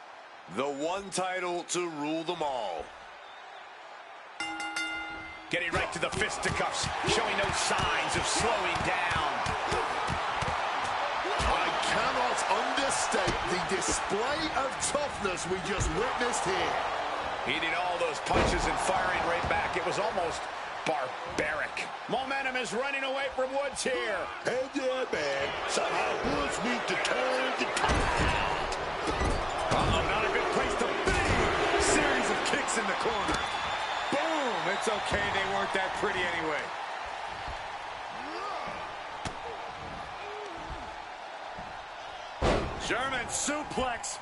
The one title to rule them all. Getting right to the fisticuffs, showing no signs of slowing down. I cannot understate the display of toughness we just witnessed here. Eating all those punches and firing right back. It was almost barbaric. Momentum is running away from Woods here. And yeah, man, somehow Woods needs to turn the tide. Uh-oh, not a good place to be. Series of kicks in the corner. Boom! It's okay, they weren't that pretty anyway. German suplex.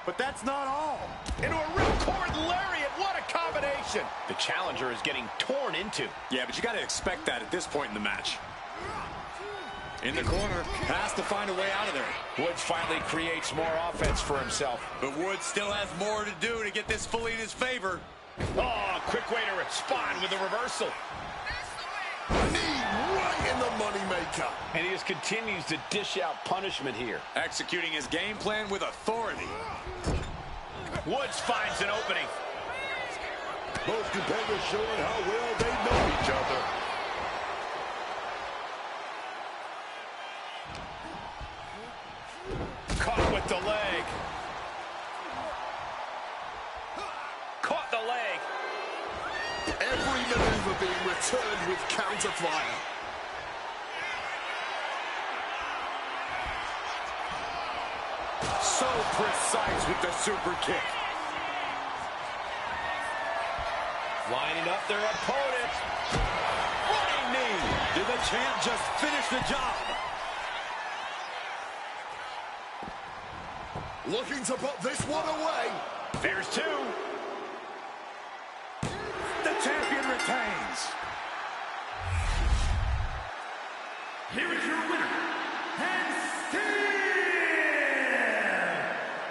But that's not all. Into a ripcord lariat. What a combination. The challenger is getting torn into. Yeah, but you got to expect that at this point in the match. In the corner, has to find a way out of there. Woods finally creates more offense for himself. But Woods still has more to do to get this fully in his favor. Oh, quick way to respond with a reversal. Knee right in the moneymaker. And he just continues to dish out punishment here. Executing his game plan with authority. Woods finds an opening. Both competitors showing how well they know each other. Caught with the leg. Caught the leg. Every maneuver being returned with counter fire. So precise with the super kick. Lining up their opponent. Running knee. Did the champ just finish the job? Looking to put this one away. There's two. The champion retains. Here is your winner, and still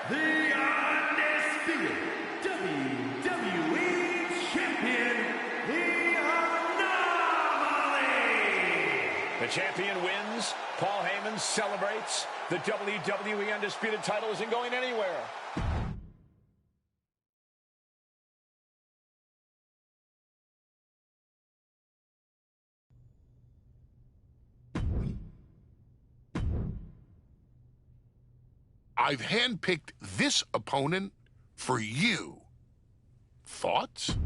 the undisputed WWE Champion, the Anomaly. The champion wins. Paul Heyman celebrates. The WWE Undisputed title isn't going anywhere. I've handpicked this opponent for you. Thoughts?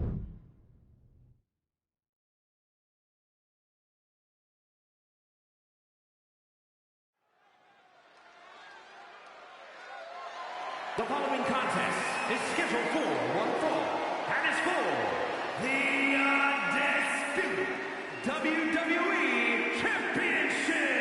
The following contest is scheduled for one fall and is for the undisputed WWE Championship.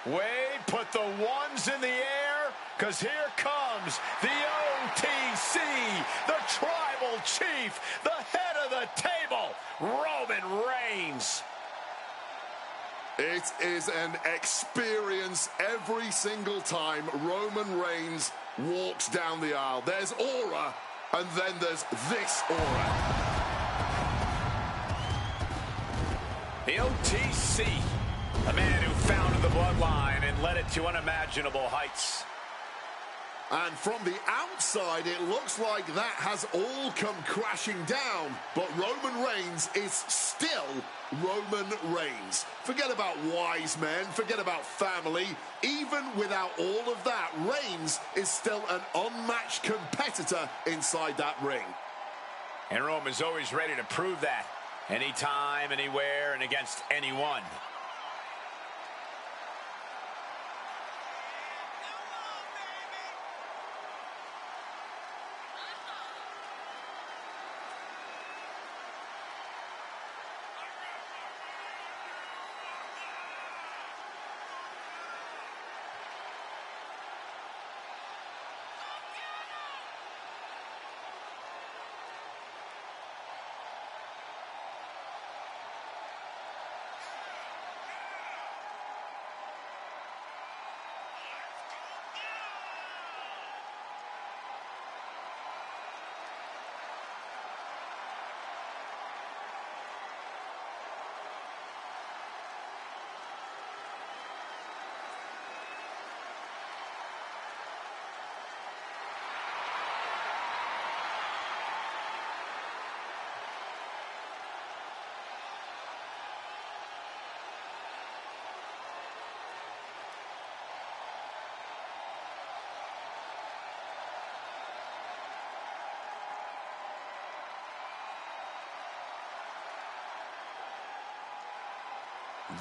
Wade, put the ones in the air, because here comes the OTC, the Tribal Chief, the head of the table, Roman Reigns. It is an experience every single time Roman Reigns walks down the aisle. There's aura, and then there's this aura. The OTC. A man who founded the bloodline and led it to unimaginable heights. And from the outside, it looks like that has all come crashing down. But Roman Reigns is still Roman Reigns. Forget about wise men, forget about family. Even without all of that, Reigns is still an unmatched competitor inside that ring. And Roman's always ready to prove that. Anytime, anywhere, and against anyone.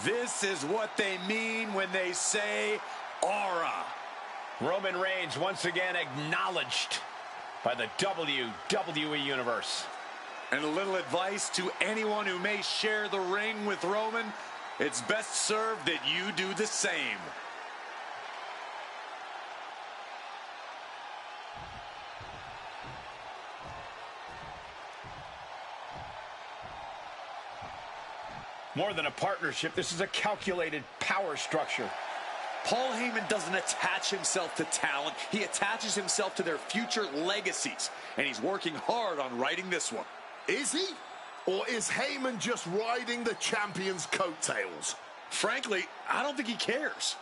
This is what they mean when they say aura. Roman Reigns once again acknowledged by the WWE Universe. And a little advice to anyone who may share the ring with Roman, it's best served that you do the same. More than a partnership, this is a calculated power structure. Paul Heyman doesn't attach himself to talent. He attaches himself to their future legacies. And he's working hard on writing this one. Is he? Or is Heyman just riding the champion's coattails? Frankly, I don't think he cares.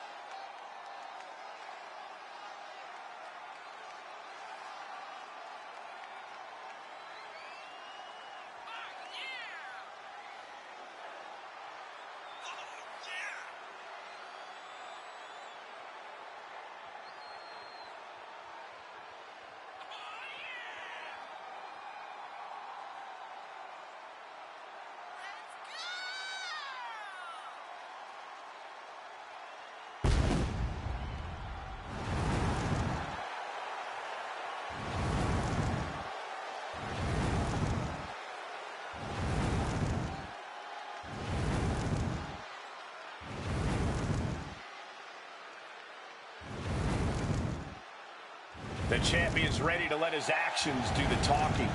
The champion's ready to let his actions do the talking.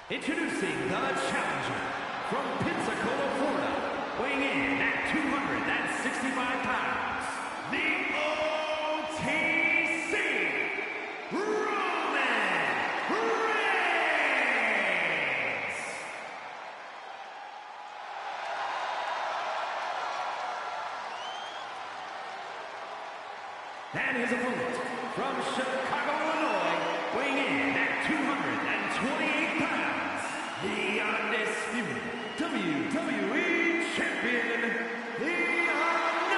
Introducing the challenger from Pensacola, Florida, weighing in at 265 pounds, the OTC, Roman Reigns. And his opponent from Chicago, Illinois, weighing in at 228 pounds, the undisputed WWE Champion, the Anomaly.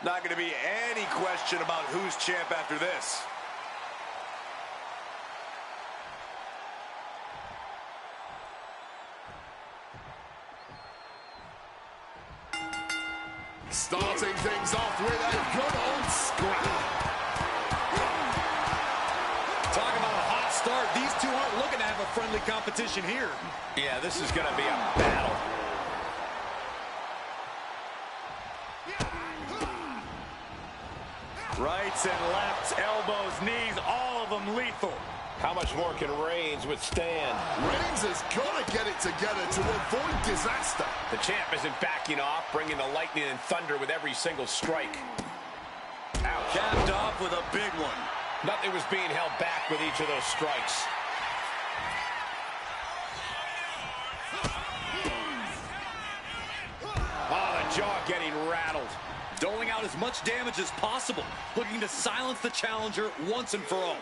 Not going to be any question about who's champ after this. Starting things off with a good old scrap. Talk about a hot start. These two aren't looking to have a friendly competition here. Yeah, this is going to be a battle. Rights and lefts, elbows, knees, all of them lethal. How much more can Reigns withstand? Reigns has got to get it together to avoid disaster. The champ isn't backing off, bringing the lightning and thunder with every single strike. Ouch. Capped off with a big one. Nothing was being held back with each of those strikes. Oh, the jaw getting rattled. Doling out as much damage as possible, looking to silence the challenger once and for all.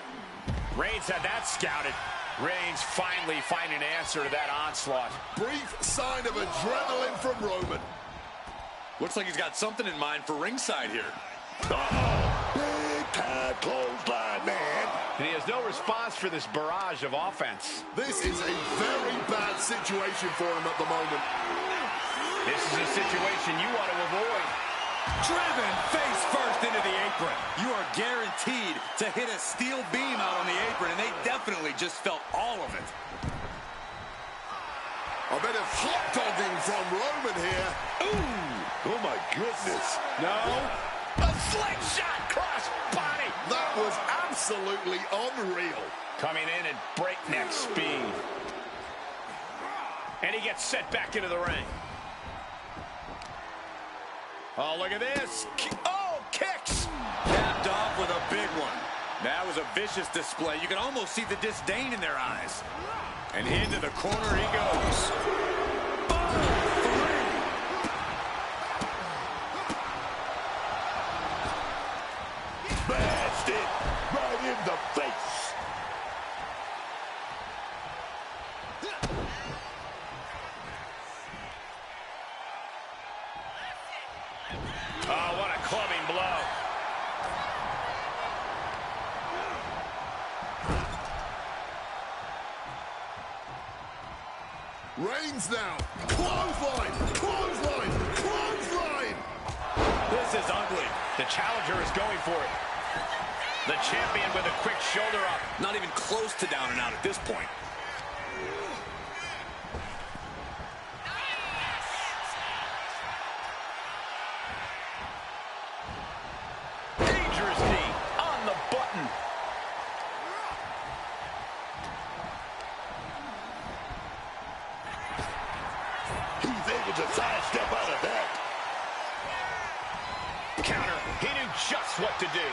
Reigns had that scouted. Reigns finally finding an answer to that onslaught. Brief sign of adrenaline from Roman. Looks like he's got something in mind for ringside here. Uh-oh. Big time clothesline, man. And he has no response for this barrage of offense. This is a very bad situation for him at the moment. This is a situation you want to avoid. Driven face first into the apron. You are guaranteed to hit a steel beam out on the apron, and they definitely just felt all of it. A bit of hot dogging from Roman here. Ooh, oh my goodness. No. A slingshot cross body. That was absolutely unreal. Coming in at breakneck speed. And he gets set back into the ring. Oh, look at this. Oh, kicks. That was a vicious display. You can almost see the disdain in their eyes. And into the corner he goes. Bashed it right in the face. Oh, what a clubbing blow. Reigns now. Clothesline! Clothesline! Clothesline! This is ugly. The challenger is going for it. The champion with a quick shoulder up. Not even close to down and out at this point. Dangerous knee on the button. He's able to sidestep out of that. Counter. He knew just what to do.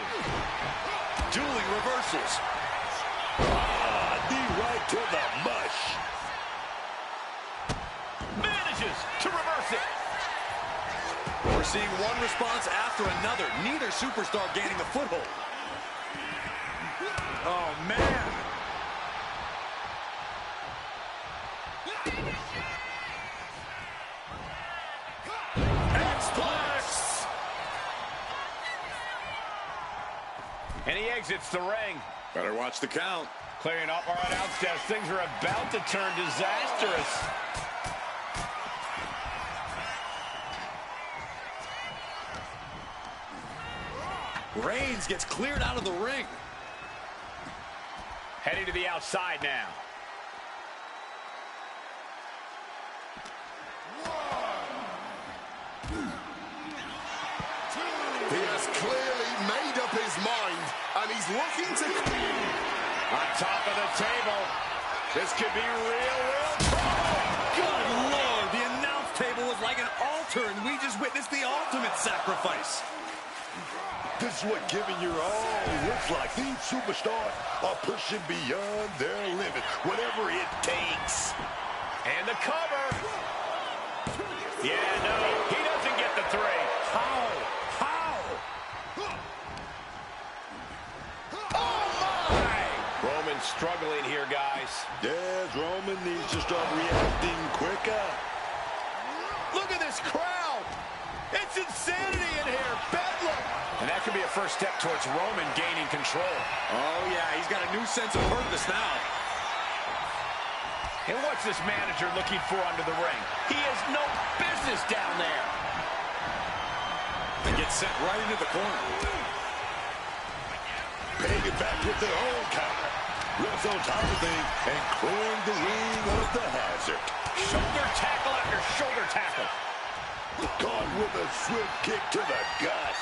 Dueling reversals. Knee right to the mush. Manages to reverse it. We're seeing one response after another. Neither superstar gaining a foothold. Oh, man. X-Plex. And he exits the ring. Better watch the count. Clearing up our announce desk. Things are about to turn disastrous. Reigns gets cleared out of the ring. Heading to the outside now. He has clearly made up his mind, and he's looking to... On top of the table. This could be real trouble. Good Lord, the announce table was like an altar, and we just witnessed the ultimate sacrifice. This is what giving your all looks like. These superstars are pushing beyond their limit, whatever it takes. And the cover. Yeah, no, he doesn't get the three. How? Oh, my! Roman's struggling here, guys. Yes, Roman needs to start reacting quicker. Look at this crowd. It's insanity in here. Bedlam. And that could be a first step towards Roman gaining control. Oh, yeah, he's got a new sense of purpose now. And what's this manager looking for under the ring? He has no business down there. And gets sent right into the corner. Paying it back with their own counter. Refs on top of things and clearing the ring of the hazard. Shoulder tackle after shoulder tackle. Caught with a swift kick to the gut.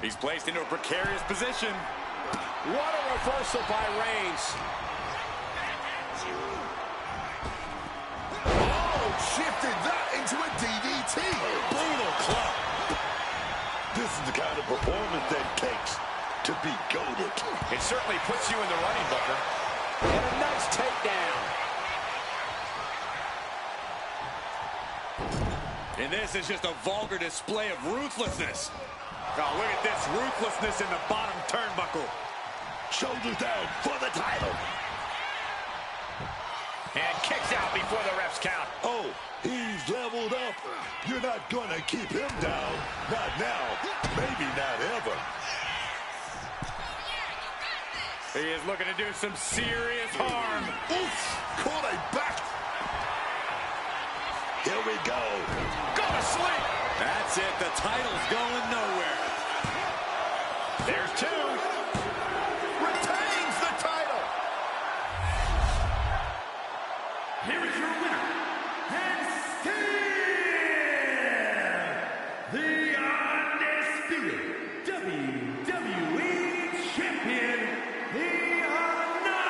He's placed into a precarious position. What a reversal by Reigns. Oh, shifted that into a DDT. Brutal club. This is the kind of performance that takes to be goated. It certainly puts you in the running, Booker. And a nice takedown. And this is just a vulgar display of ruthlessness. Oh, look at this ruthlessness in the bottom turnbuckle. Shoulders down for the title. And kicks out before the refs count. Oh, he's leveled up. You're not gonna keep him down. Not now. Maybe not ever. He is looking to do some serious harm. Oof! Caught a back. Here we go. Go to sleep. That's it. The title's going nowhere. There's two. Retains the title. Here is your winner, and still the undisputed WWE Champion, the Anomaly.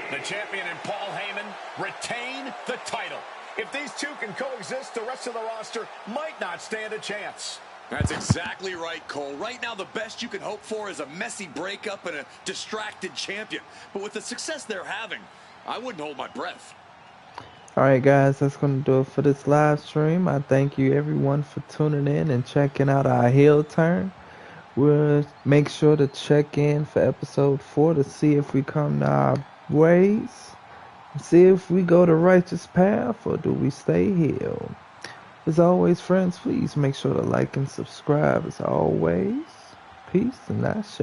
The The champion and Paul Heyman retain the title. If these two can coexist, the rest of the roster might not stand a chance. That's exactly right, Cole. Right now, the best you can hope for is a messy breakup and a distracted champion. But with the success they're having, I wouldn't hold my breath. Alright guys, that's going to do it for this live stream. I thank you everyone for tuning in and checking out our heel turn. We'll make sure to check in for episode 4 to see if we come to our ways. See if we go the righteous path or do we stay healed. As always, friends, please make sure to like and subscribe. As always, peace and ashe.